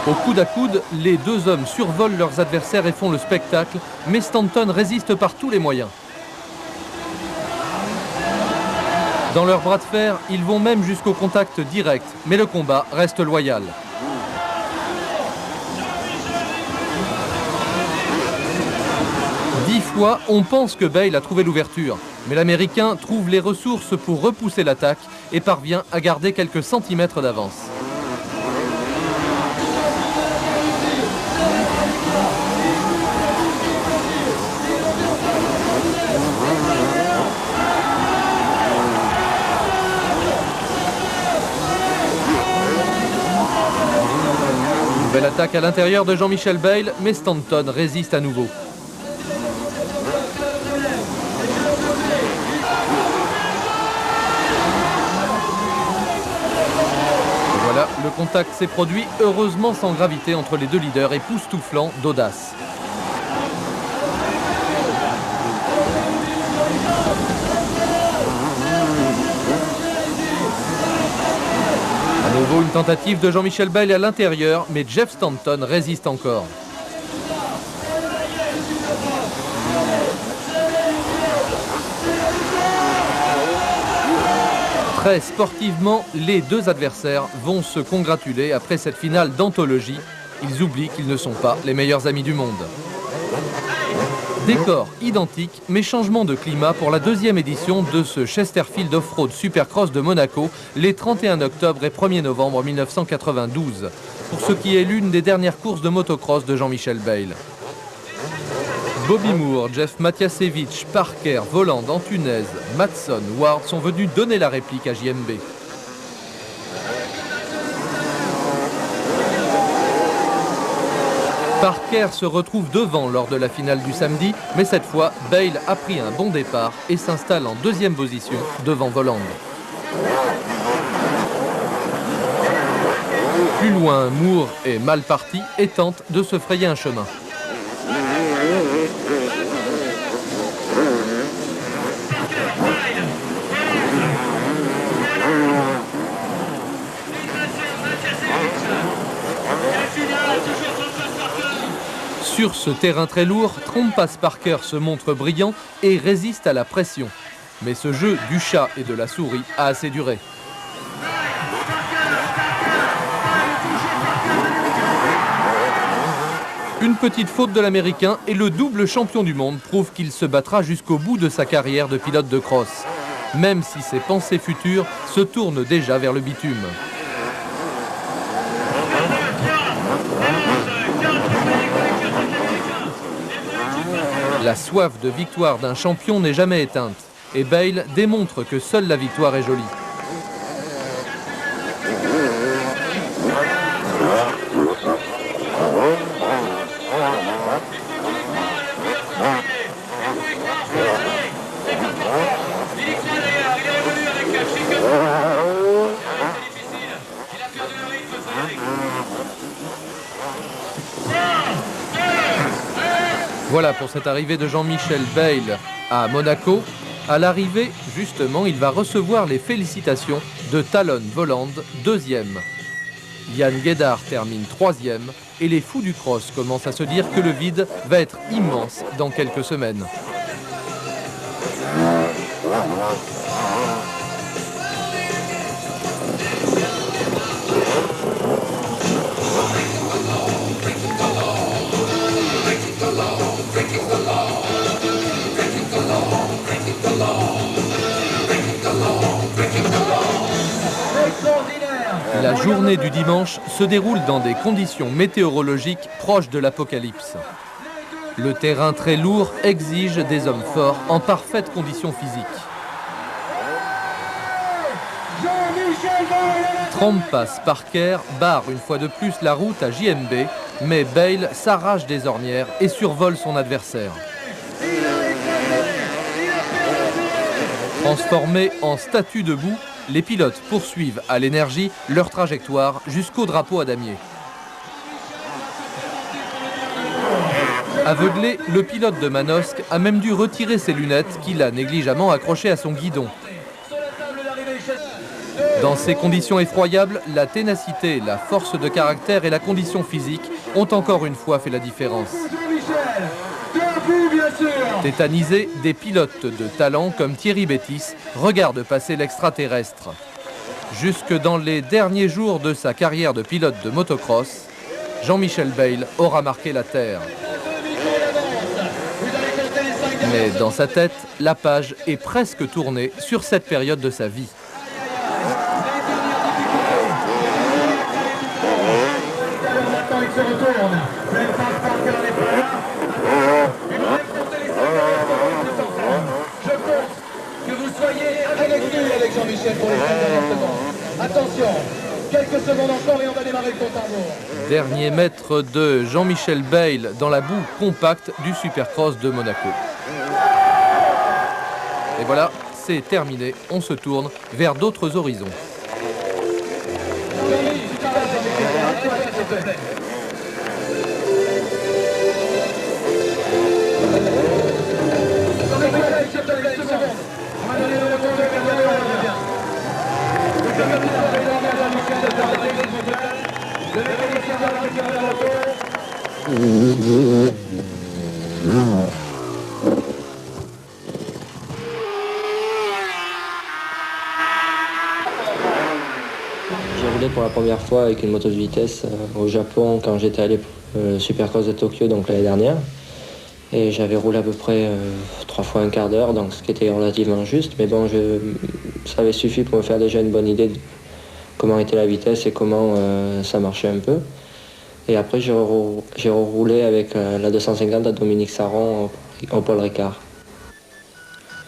Au coude à coude, les deux hommes survolent leurs adversaires et font le spectacle, mais Stanton résiste par tous les moyens. Dans leur bras de fer, ils vont même jusqu'au contact direct, mais le combat reste loyal. Dix fois, on pense que Bale a trouvé l'ouverture, mais l'Américain trouve les ressources pour repousser l'attaque et parvient à garder quelques centimètres d'avance. Nouvelle attaque à l'intérieur de Jean-Michel Bale, mais Stanton résiste à nouveau. Voilà, le contact s'est produit, heureusement sans gravité entre les deux leaders, époustouflant d'audace. À nouveau une tentative de Jean-Michel Bale à l'intérieur, mais Jeff Stanton résiste encore. Très sportivement, les deux adversaires vont se congratuler après cette finale d'anthologie. Ils oublient qu'ils ne sont pas les meilleurs amis du monde. Décor identique, mais changement de climat pour la deuxième édition de ce Chesterfield Off-Road Supercross de Monaco, les 31 octobre et 1er novembre 1992, pour ce qui est l'une des dernières courses de motocross de Jean-Michel Bale. Bobby Moore, Jeff Matiasevich, Parker, Voland, Antunez, Matson, Ward sont venus donner la réplique à JMB. Parker se retrouve devant lors de la finale du samedi, mais cette fois, Bale a pris un bon départ et s'installe en deuxième position devant Voland. Plus loin, Moore est mal parti et tente de se frayer un chemin. Sur ce terrain très lourd, Trompas Parker se montre brillant et résiste à la pression. Mais ce jeu du chat et de la souris a assez duré. Une petite faute de l'Américain et le double champion du monde prouve qu'il se battra jusqu'au bout de sa carrière de pilote de cross, même si ses pensées futures se tournent déjà vers le bitume. La soif de victoire d'un champion n'est jamais éteinte, et Bale démontre que seule la victoire est jolie. Voilà pour cette arrivée de Jean-Michel Bale à Monaco. À l'arrivée, justement, il va recevoir les félicitations de Talon Voland, deuxième. Yann Guédard termine troisième et les fous du cross commencent à se dire que le vide va être immense dans quelques semaines. La journée du dimanche se déroule dans des conditions météorologiques proches de l'apocalypse. Le terrain très lourd exige des hommes forts en parfaite condition physique. Trompas Parker barre une fois de plus la route à JMB, mais Bale s'arrache des ornières et survole son adversaire. Transformés en statues debout, les pilotes poursuivent à l'énergie leur trajectoire jusqu'au drapeau à damier. Aveuglé, le pilote de Manosque a même dû retirer ses lunettes qu'il a négligemment accrochées à son guidon. Dans ces conditions effroyables, la ténacité, la force de caractère et la condition physique ont encore une fois fait la différence. Tétanisés, des pilotes de talent comme Thierry Bettis regardent passer l'extraterrestre. Jusque dans les derniers jours de sa carrière de pilote de motocross, Jean-Michel Bale aura marqué la terre. Mais dans sa tête, la page est presque tournée sur cette période de sa vie. Je compte que vous soyez avec lui, avec Jean-Michel, pour les 5 dernières secondes. Attention, quelques secondes encore et on va démarrer le compte à rebours. Dernier mètre de Jean-Michel Bale dans la boue compacte du Supercross de Monaco. Et voilà, c'est terminé. On se tourne vers d'autres horizons. J'ai roulé pour la première fois avec une moto de vitesse au Japon quand j'étais allé Supercross de Tokyo, donc l'année dernière. Et j'avais roulé à peu près 3 fois un quart d'heure, donc ce qui était relativement juste. Mais bon, ça avait suffi pour me faire déjà une bonne idée de comment était la vitesse et comment ça marchait un peu. Et après, j'ai reroulé avec la 250 à Dominique Sarron au Paul Ricard.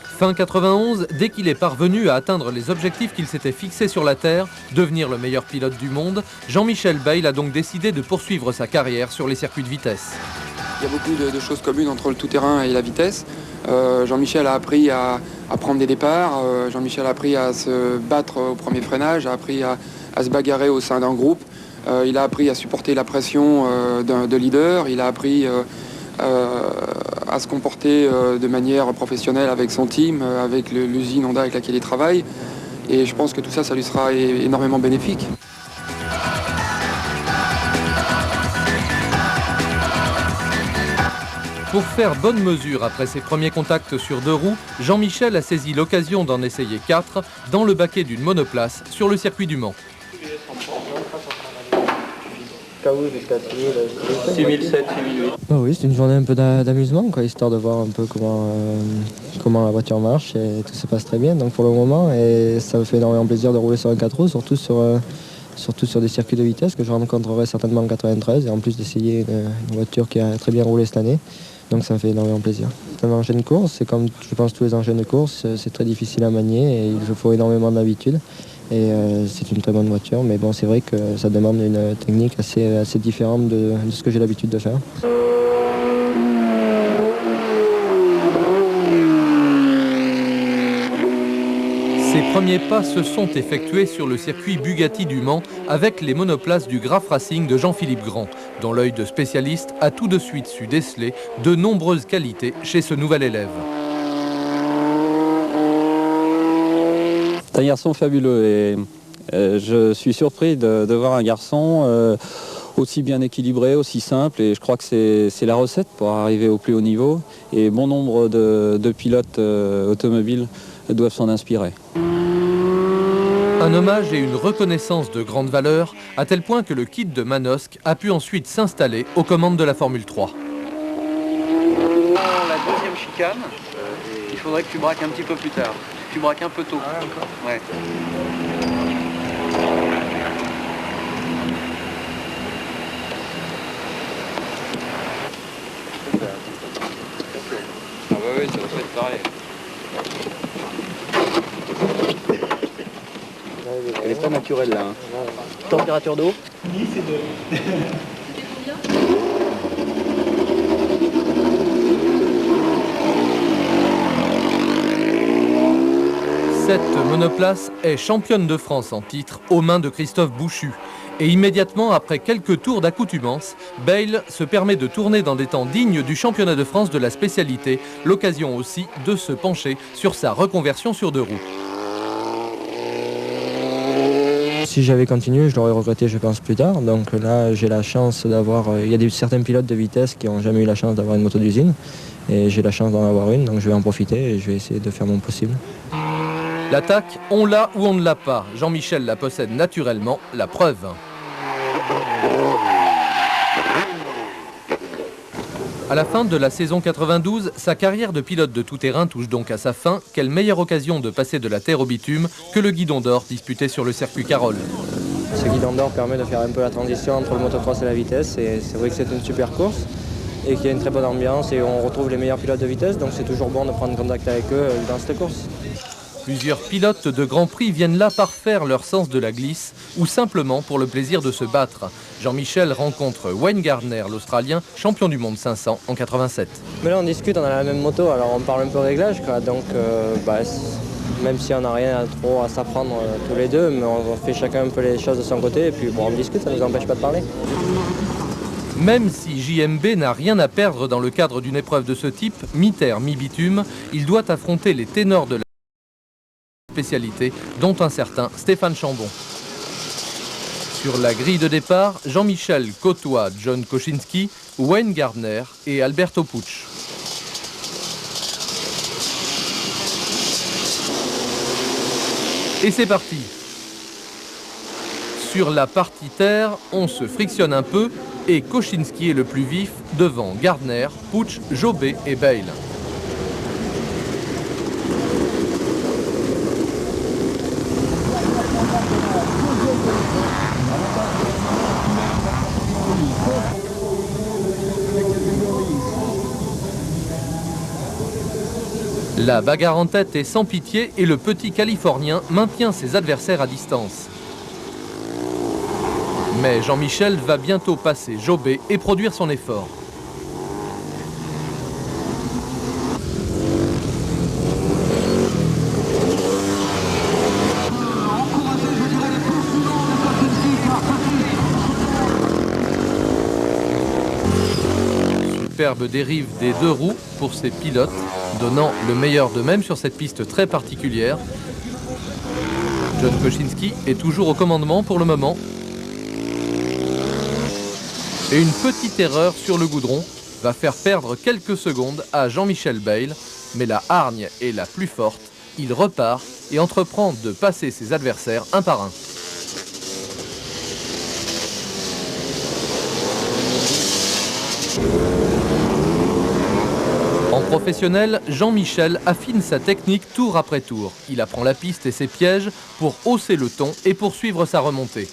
Fin 91, dès qu'il est parvenu à atteindre les objectifs qu'il s'était fixés sur la Terre, devenir le meilleur pilote du monde, Jean-Michel Bale a donc décidé de poursuivre sa carrière sur les circuits de vitesse. Il y a beaucoup de choses communes entre le tout-terrain et la vitesse. Jean-Michel a appris à prendre des départs, Jean-Michel a appris à se battre au premier freinage, a appris à se bagarrer au sein d'un groupe, il a appris à supporter la pression de leader, il a appris à se comporter de manière professionnelle avec son team, avec l'usine Honda avec laquelle il travaille. Et je pense que tout ça, ça lui sera énormément bénéfique. Pour faire bonne mesure après ses premiers contacts sur 2 roues, Jean-Michel a saisi l'occasion d'en essayer 4 dans le baquet d'une monoplace sur le circuit du Mans. 6007, 6008. Oui, c'est une journée un peu d'amusement, histoire de voir un peu comment la voiture marche et tout se passe très bien donc pour le moment. Et ça me fait énormément plaisir de rouler sur un 4 roues, surtout sur des circuits de vitesse que je rencontrerai certainement en 93 et en plus d'essayer une voiture qui a très bien roulé cette année. Donc ça me fait énormément plaisir. Un engin de course, c'est comme je pense tous les engins de course, c'est très difficile à manier et il faut énormément d'habitude. Et c'est une très bonne voiture, mais bon, c'est vrai que ça demande une technique assez différente de ce que j'ai l'habitude de faire. Ses premiers pas se sont effectués sur le circuit Bugatti du Mans avec les monoplaces du Graf Racing de Jean-Philippe Grand, dont l'œil de spécialiste a tout de suite su déceler de nombreuses qualités chez ce nouvel élève. C'est un garçon fabuleux et je suis surpris de voir un garçon aussi bien équilibré, aussi simple et je crois que c'est la recette pour arriver au plus haut niveau et bon nombre de pilotes automobiles doivent s'en inspirer. Un hommage et une reconnaissance de grande valeur, à tel point que le kit de Manosque a pu ensuite s'installer aux commandes de la Formule 3. La deuxième chicane, il faudrait que tu braques un petit peu plus tard. Tu braques un peu tôt. Ah, encore. Ouais. Elle n'est pas naturelle là. Température d'eau? Cette monoplace est championne de France en titre aux mains de Christophe Bouchu. Et immédiatement après quelques tours d'accoutumance, Bayle se permet de tourner dans des temps dignes du championnat de France de la spécialité, l'occasion aussi de se pencher sur sa reconversion sur deux roues. Si j'avais continué, je l'aurais regretté, je pense, plus tard. Donc là, j'ai la chance d'avoir... Il y a certains pilotes de vitesse qui n'ont jamais eu la chance d'avoir une moto d'usine. Et j'ai la chance d'en avoir une, donc je vais en profiter et je vais essayer de faire mon possible. L'attaque, on l'a ou on ne l'a pas. Jean-Michel la possède naturellement, la preuve. À la fin de la saison 92, sa carrière de pilote de tout-terrain touche donc à sa fin. Quelle meilleure occasion de passer de la terre au bitume que le guidon d'or disputé sur le circuit Carole. Ce guidon d'or permet de faire un peu la transition entre le motocross et la vitesse. Et c'est vrai que c'est une super course et qu'il y a une très bonne ambiance et on retrouve les meilleurs pilotes de vitesse. Donc c'est toujours bon de prendre contact avec eux dans cette course. Plusieurs pilotes de Grand Prix viennent là parfaire leur sens de la glisse ou simplement pour le plaisir de se battre. Jean-Michel rencontre Wayne Gardner, l'Australien, champion du monde 500 en 87. Mais là on discute, on a la même moto, alors on parle un peu réglage, quoi. Donc même si on n'a rien trop à s'apprendre tous les deux, mais on fait chacun un peu les choses de son côté et puis bon, on discute, ça ne nous empêche pas de parler. Même si JMB n'a rien à perdre dans le cadre d'une épreuve de ce type, mi-terre, mi-bitume, il doit affronter les ténors de la spécialité, dont un certain Stéphane Chambon. Sur la grille de départ, Jean-Michel côtoie John Kosinski, Wayne Gardner et Alberto Puig. Et c'est parti. Sur la partie terre, on se frictionne un peu et Kosinski est le plus vif devant Gardner, Puig, Jobé et Bayle. La bagarre en tête est sans pitié et le petit Californien maintient ses adversaires à distance. Mais Jean-Michel va bientôt passer Jobé et produire son effort. Superbe dérive des deux roues pour ces pilotes, donnant le meilleur d'eux-mêmes sur cette piste très particulière. John Kosinski est toujours au commandement pour le moment. Et une petite erreur sur le goudron va faire perdre quelques secondes à Jean-Michel Bayle, mais la hargne est la plus forte. Il repart et entreprend de passer ses adversaires un par un. En professionnel, Jean-Michel affine sa technique tour après tour. Il apprend la piste et ses pièges pour hausser le ton et poursuivre sa remontée.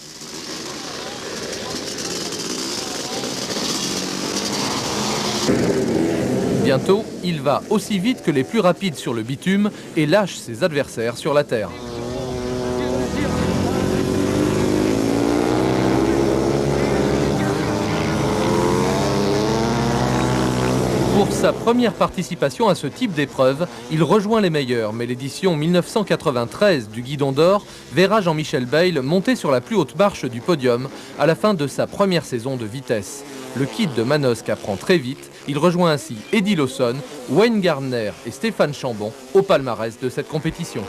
Bientôt, il va aussi vite que les plus rapides sur le bitume et lâche ses adversaires sur la terre. Pour sa première participation à ce type d'épreuve, il rejoint les meilleurs, mais l'édition 1993 du Guidon d'Or verra Jean-Michel Bayle monter sur la plus haute marche du podium à la fin de sa première saison de vitesse. Le kid de Manosque apprend très vite, il rejoint ainsi Eddie Lawson, Wayne Gardner et Stéphane Chambon au palmarès de cette compétition.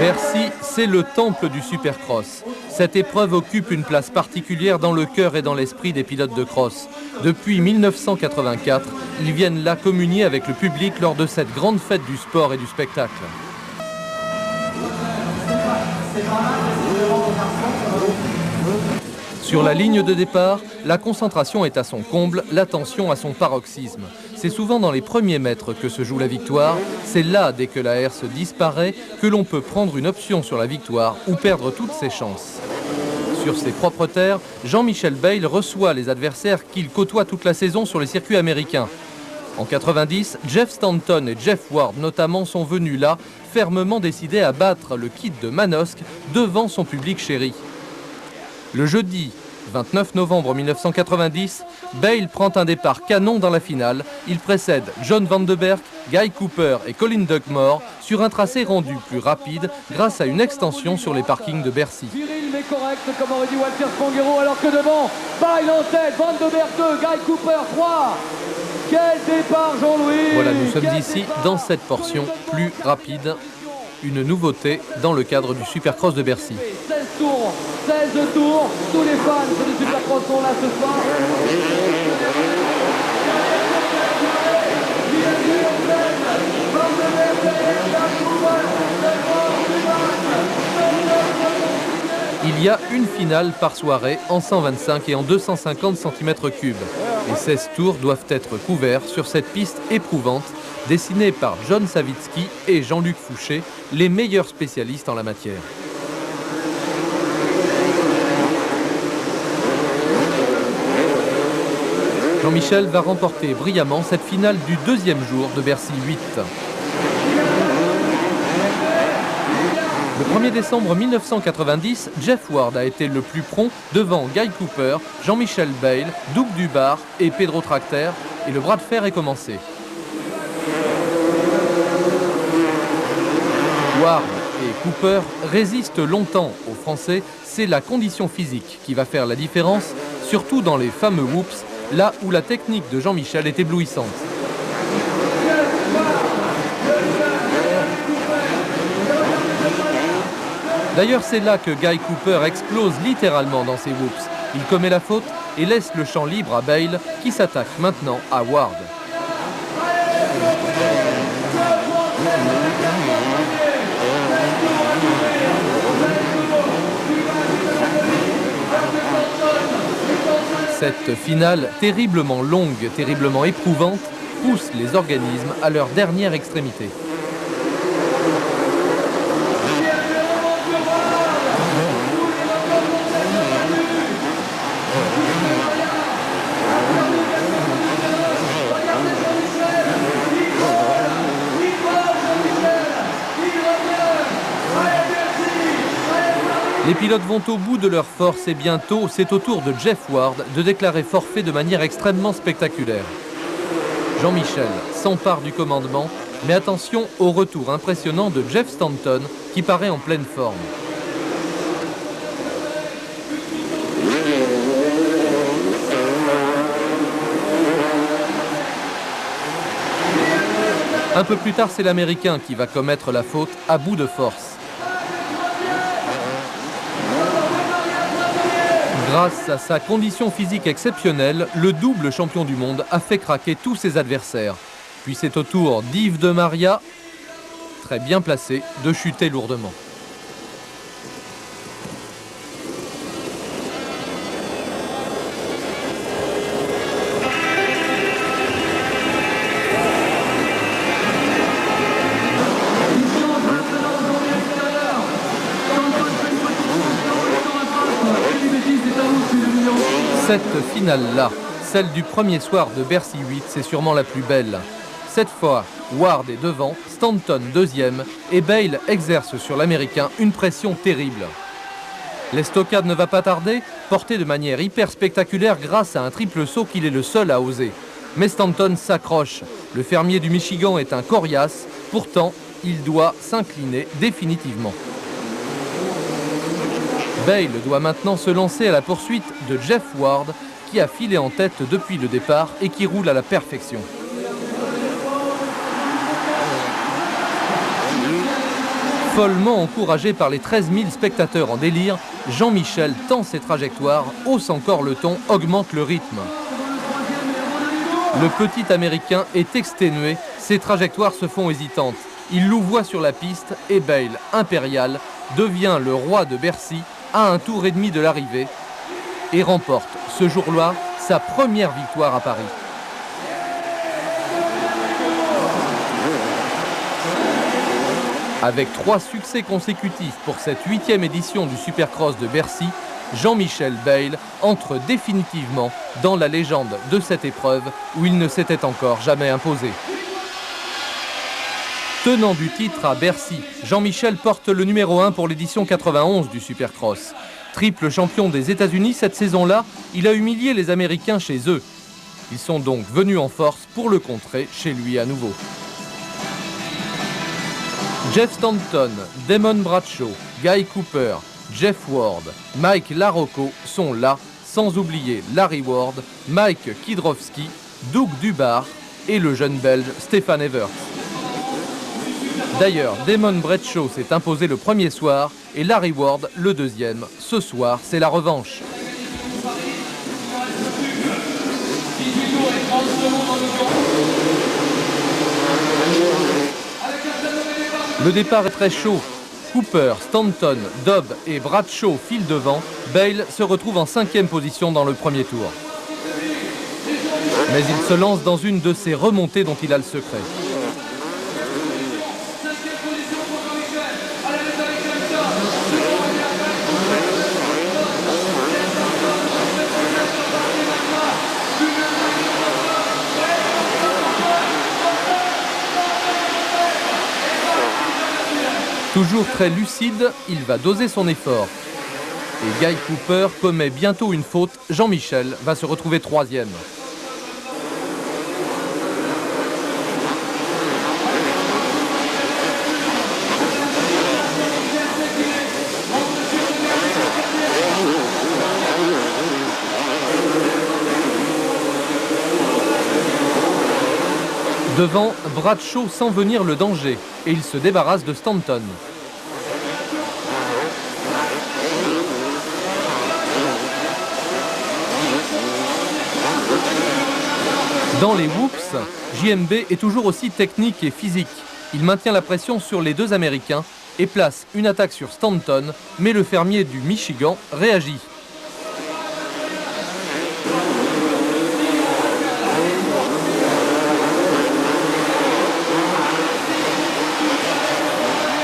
Bercy, c'est le temple du supercross. Cette épreuve occupe une place particulière dans le cœur et dans l'esprit des pilotes de cross. Depuis 1984, ils viennent là communier avec le public lors de cette grande fête du sport et du spectacle. Sur la ligne de départ, la concentration est à son comble, l'attention à son paroxysme. C'est souvent dans les premiers mètres que se joue la victoire. C'est là, dès que la herse disparaît, que l'on peut prendre une option sur la victoire ou perdre toutes ses chances. Sur ses propres terres, Jean-Michel Bayle reçoit les adversaires qu'il côtoie toute la saison sur les circuits américains. En 90, Jeff Stanton et Jeff Ward notamment sont venus là, fermement décidés à battre le kid de Manosque devant son public chéri. Le jeudi 29 novembre 1990, Bayle prend un départ canon dans la finale. Il précède John Vandenberg, Guy Cooper et Colin Dugmore sur un tracé rendu plus rapide grâce à une extension sur les parkings de Bercy. Viril mais correct, comme aurait dit Walter Spanghero, alors que devant, Bayle en tête, Vandenberg 2, Guy Cooper 3. Quel départ Jean-Louis! Voilà, nous sommes ici dans cette portion plus rapide. Une nouveauté dans le cadre du Supercross de Bercy. 16 tours, 16 tours, tous les fans de Supercross sont là ce soir. Il y a une finale par soirée en 125 et en 250 cm3. Les 16 tours doivent être couverts sur cette piste éprouvante dessinée par John Savitsky et Jean-Luc Fouché, les meilleurs spécialistes en la matière. Jean-Michel va remporter brillamment cette finale du deuxième jour de Bercy 8. Le 1er décembre 1990, Jeff Ward a été le plus prompt devant Guy Cooper, Jean-Michel Bayle, Doug Dubar et Pedro Tracter, et le bras de fer est commencé. Ward et Cooper résistent longtemps aux Français, c'est la condition physique qui va faire la différence, surtout dans les fameux whoops, là où la technique de Jean-Michel est éblouissante. D'ailleurs, c'est là que Guy Cooper explose littéralement dans ses whoops. Il commet la faute et laisse le champ libre à Bayle, qui s'attaque maintenant à Ward. Cette finale, terriblement longue, terriblement éprouvante, pousse les organismes à leur dernière extrémité. Les pilotes vont au bout de leur force et bientôt, c'est au tour de Jeff Ward de déclarer forfait de manière extrêmement spectaculaire. Jean-Michel s'empare du commandement, mais attention au retour impressionnant de Jeff Stanton qui paraît en pleine forme. Un peu plus tard, c'est l'Américain qui va commettre la faute à bout de force. Grâce à sa condition physique exceptionnelle, le double champion du monde a fait craquer tous ses adversaires. Puis c'est au tour d'Yves de Maria, très bien placé, de chuter lourdement. Cette finale-là, celle du premier soir de Bercy 8, c'est sûrement la plus belle. Cette fois, Ward est devant, Stanton deuxième, et Bayle exerce sur l'Américain une pression terrible. L'estocade ne va pas tarder, portée de manière hyper spectaculaire grâce à un triple saut qu'il est le seul à oser. Mais Stanton s'accroche. Le fermier du Michigan est un coriace, pourtant, il doit s'incliner définitivement. Bayle doit maintenant se lancer à la poursuite de Jeff Ward, qui a filé en tête depuis le départ et qui roule à la perfection. Follement encouragé par les 13 000 spectateurs en délire, Jean-Michel tend ses trajectoires, hausse encore le ton, augmente le rythme. Le petit Américain est exténué, ses trajectoires se font hésitantes. Il louvoie sur la piste et Bayle, impérial, devient le roi de Bercy à un tour et demi de l'arrivée. et remporte ce jour-là sa première victoire à Paris. Avec 3 succès consécutifs pour cette 8e édition du Supercross de Bercy, Jean-Michel Bayle entre définitivement dans la légende de cette épreuve où il ne s'était encore jamais imposé. Tenant du titre à Bercy, Jean-Michel porte le numéro 1 pour l'édition 91 du Supercross. Triple champion des États-Unis cette saison-là, il a humilié les Américains chez eux. Ils sont donc venus en force pour le contrer chez lui à nouveau. Jeff Stanton, Damon Bradshaw, Guy Cooper, Jeff Ward, Mike Larocco sont là, sans oublier Larry Ward, Mike Kidrowski, Doug Dubar et le jeune Belge Stefan Evers. D'ailleurs, Damon Bradshaw s'est imposé le premier soir et Larry Ward le deuxième. Ce soir, c'est la revanche. Le départ est très chaud. Cooper, Stanton, Dobb et Bradshaw filent devant. Bayle se retrouve en 5e position dans le premier tour. Mais il se lance dans une de ces remontées dont il a le secret. Toujours très lucide, il va doser son effort. Et Guy Cooper commet bientôt une faute. Jean-Michel va se retrouver 3e. Devant, Bradshaw sent venir le danger et il se débarrasse de Stanton. Dans les whoops, JMB est toujours aussi technique et physique. Il maintient la pression sur les deux Américains et place une attaque sur Stanton, mais le fermier du Michigan réagit.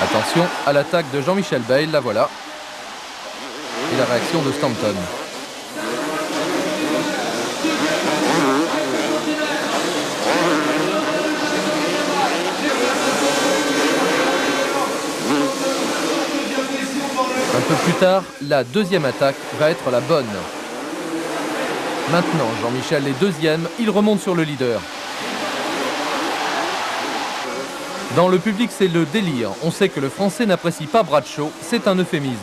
Attention à l'attaque de Jean-Michel Bayle, la voilà. Et la réaction de Stanton. Un peu plus tard, la deuxième attaque va être la bonne. Maintenant, Jean-Michel est deuxième, il remonte sur le leader. Dans le public, c'est le délire. On sait que le Français n'apprécie pas Bradshaw, c'est un euphémisme.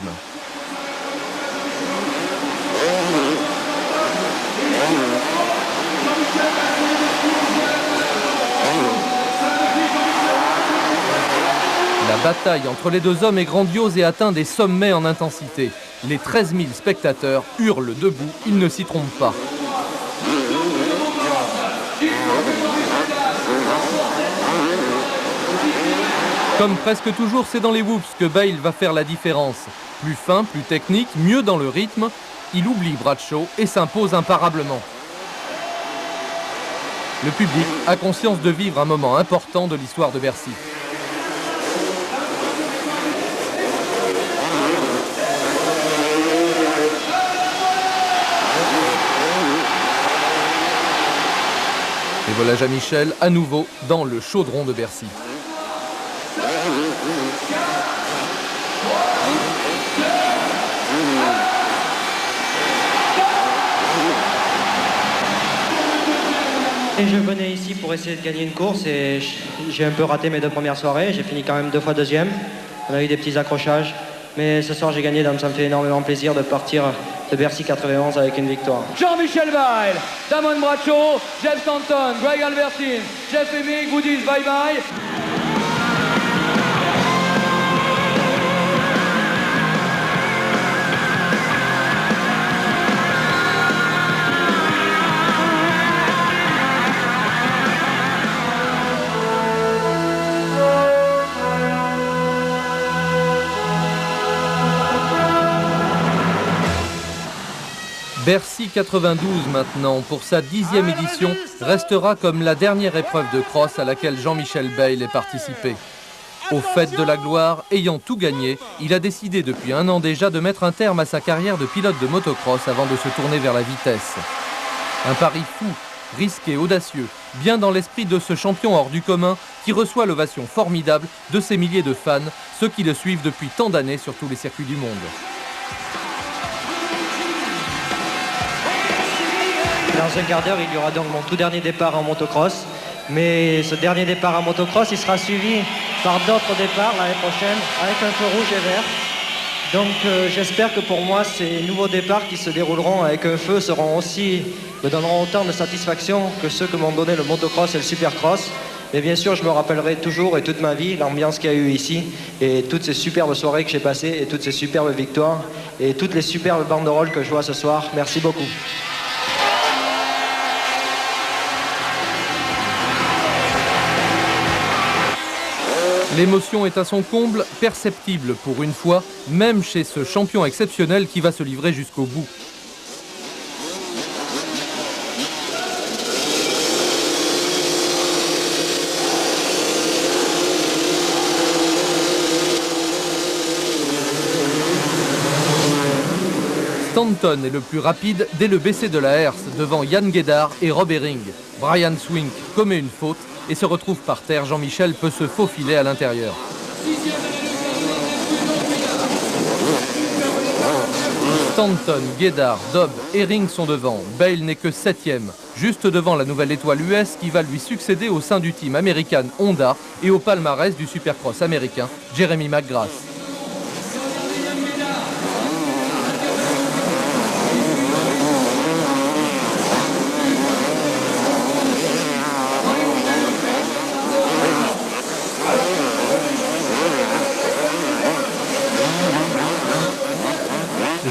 La bataille entre les deux hommes est grandiose et atteint des sommets en intensité. Les 13 000 spectateurs hurlent debout, ils ne s'y trompent pas. Comme presque toujours, c'est dans les whoops que Bayle va faire la différence. Plus fin, plus technique, mieux dans le rythme, il oublie Bradshaw et s'impose imparablement. Le public a conscience de vivre un moment important de l'histoire de Bercy. Et voilà Jean-Michel à nouveau dans le chaudron de Bercy. Et je venais ici pour essayer de gagner une course et j'ai un peu raté mes 2 premières soirées. J'ai fini quand même 2 fois deuxième. On a eu des petits accrochages. Mais ce soir j'ai gagné, donc ça me fait énormément plaisir de partir de Bercy 91 avec une victoire. Jean-Michel Bayle, Damon Bradshaw, Jeff Stanton, Greg Albertine, Jeff Emig, Goodies, bye bye. Bercy 92 maintenant, pour sa 10e édition, restera comme la dernière épreuve de cross à laquelle Jean-Michel Bayle ait participé. Au fait de la gloire, ayant tout gagné, il a décidé depuis un an déjà de mettre un terme à sa carrière de pilote de motocross avant de se tourner vers la vitesse. Un pari fou, risqué, audacieux, bien dans l'esprit de ce champion hors du commun qui reçoit l'ovation formidable de ses milliers de fans, ceux qui le suivent depuis tant d'années sur tous les circuits du monde. Dans un quart d'heure, il y aura donc mon tout dernier départ en motocross. Mais ce dernier départ en motocross, il sera suivi par d'autres départs l'année prochaine avec un feu rouge et vert. Donc j'espère que pour moi, ces nouveaux départs qui se dérouleront avec un feu me donneront autant de satisfaction que ceux que m'ont donné le motocross et le supercross. Mais bien sûr, je me rappellerai toujours et toute ma vie l'ambiance qu'il y a eu ici et toutes ces superbes soirées que j'ai passées et toutes ces superbes victoires et toutes les superbes banderoles que je vois ce soir. Merci beaucoup. L'émotion est à son comble, perceptible pour une fois, même chez ce champion exceptionnel qui va se livrer jusqu'au bout. Stanton est le plus rapide dès le baisser de la herse devant Yann Guédard et Rob Herring. Brian Swink commet une faute et se retrouve par terre. Jean-Michel peut se faufiler à l'intérieur. Stanton, Guédard, Dobb, Herring sont devant. Bayle n'est que 7e, juste devant la nouvelle étoile US qui va lui succéder au sein du team American Honda et au palmarès du supercross américain, Jeremy McGrath.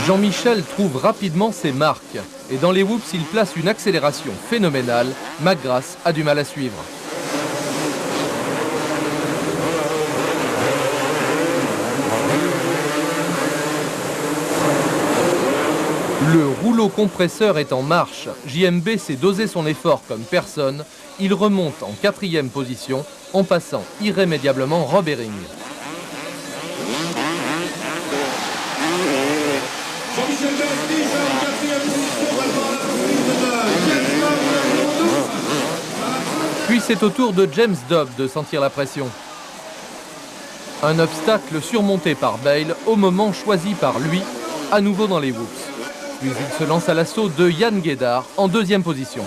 Jean-Michel trouve rapidement ses marques et dans les whoops, il place une accélération phénoménale. McGrath a du mal à suivre. Le rouleau compresseur est en marche. JMB sait doser son effort comme personne. Il remonte en 4e position en passant irrémédiablement Rob Herring. Puis c'est au tour de James Dobb de sentir la pression. Un obstacle surmonté par Bayle au moment choisi par lui, à nouveau dans les whoops. Puis il se lance à l'assaut de Yann Guédard en 2e position.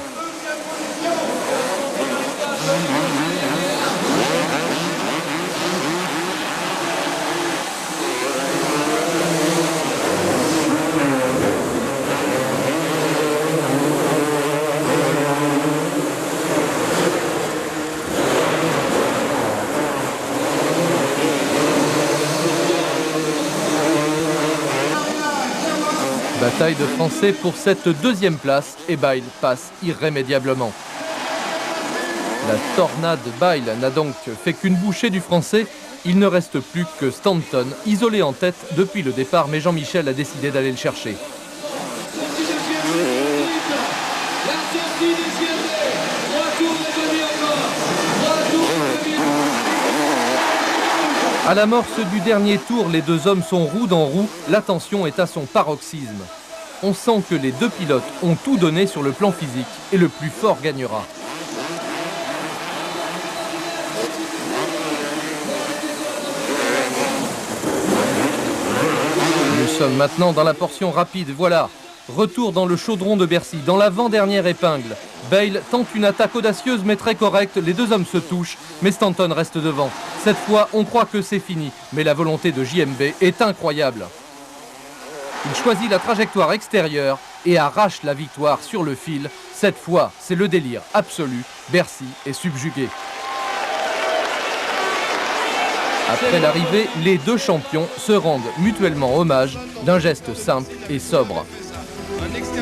Bataille de Français pour cette 2e place et Bayle passe irrémédiablement. La tornade Bayle n'a donc fait qu'une bouchée du Français. Il ne reste plus que Stanton, isolé en tête depuis le départ, mais Jean-Michel a décidé d'aller le chercher. À l'amorce du dernier tour, les deux hommes sont roue dans roue. La tension est à son paroxysme. On sent que les deux pilotes ont tout donné sur le plan physique et le plus fort gagnera. Nous sommes maintenant dans la portion rapide, voilà. Retour dans le chaudron de Bercy, dans l'avant-dernière épingle. Bayle tente une attaque audacieuse mais très correcte, les deux hommes se touchent, mais Stanton reste devant. Cette fois, on croit que c'est fini, mais la volonté de JMB est incroyable. Il choisit la trajectoire extérieure et arrache la victoire sur le fil. Cette fois, c'est le délire absolu, Bercy est subjugué. Après l'arrivée, les deux champions se rendent mutuellement hommage d'un geste simple et sobre.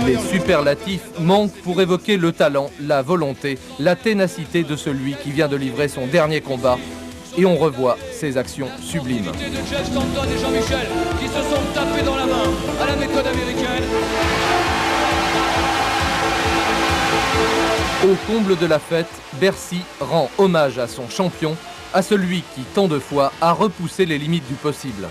Les superlatifs manquent pour évoquer le talent, la volonté, la ténacité de celui qui vient de livrer son dernier combat. Et on revoit ses actions sublimes. De Jeff Stanton et Jean-Michel qui se sont tapés dans la main à la méthode américaine. Au comble de la fête, Bercy rend hommage à son champion, à celui qui, tant de fois, a repoussé les limites du possible.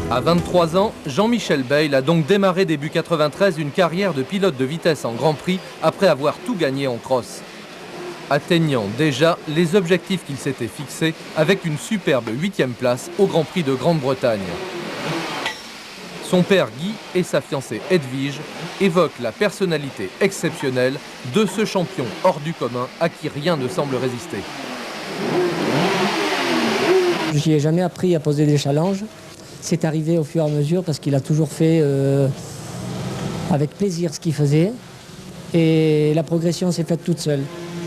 À 23 ans, Jean-Michel Bayle a donc démarré début 93 une carrière de pilote de vitesse en Grand Prix après avoir tout gagné en cross. Atteignant déjà les objectifs qu'il s'était fixés avec une superbe 8e place au Grand Prix de Grande-Bretagne. Son père Guy et sa fiancée Edwige évoquent la personnalité exceptionnelle de ce champion hors du commun à qui rien ne semble résister. Je n'ai jamais appris à poser des challenges. C'est arrivé au fur et à mesure parce qu'il a toujours fait avec plaisir ce qu'il faisait et la progression s'est faite toute seule.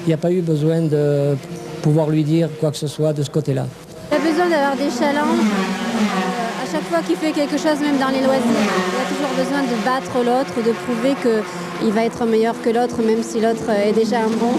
Il n'y a pas eu besoin de pouvoir lui dire quoi que ce soit de ce côté-là. Il a besoin d'avoir des challenges. À chaque fois qu'il fait quelque chose, même dans les loisirs, il a toujours besoin de battre l'autre, de prouver qu'il va être meilleur que l'autre, même si l'autre est déjà un bon.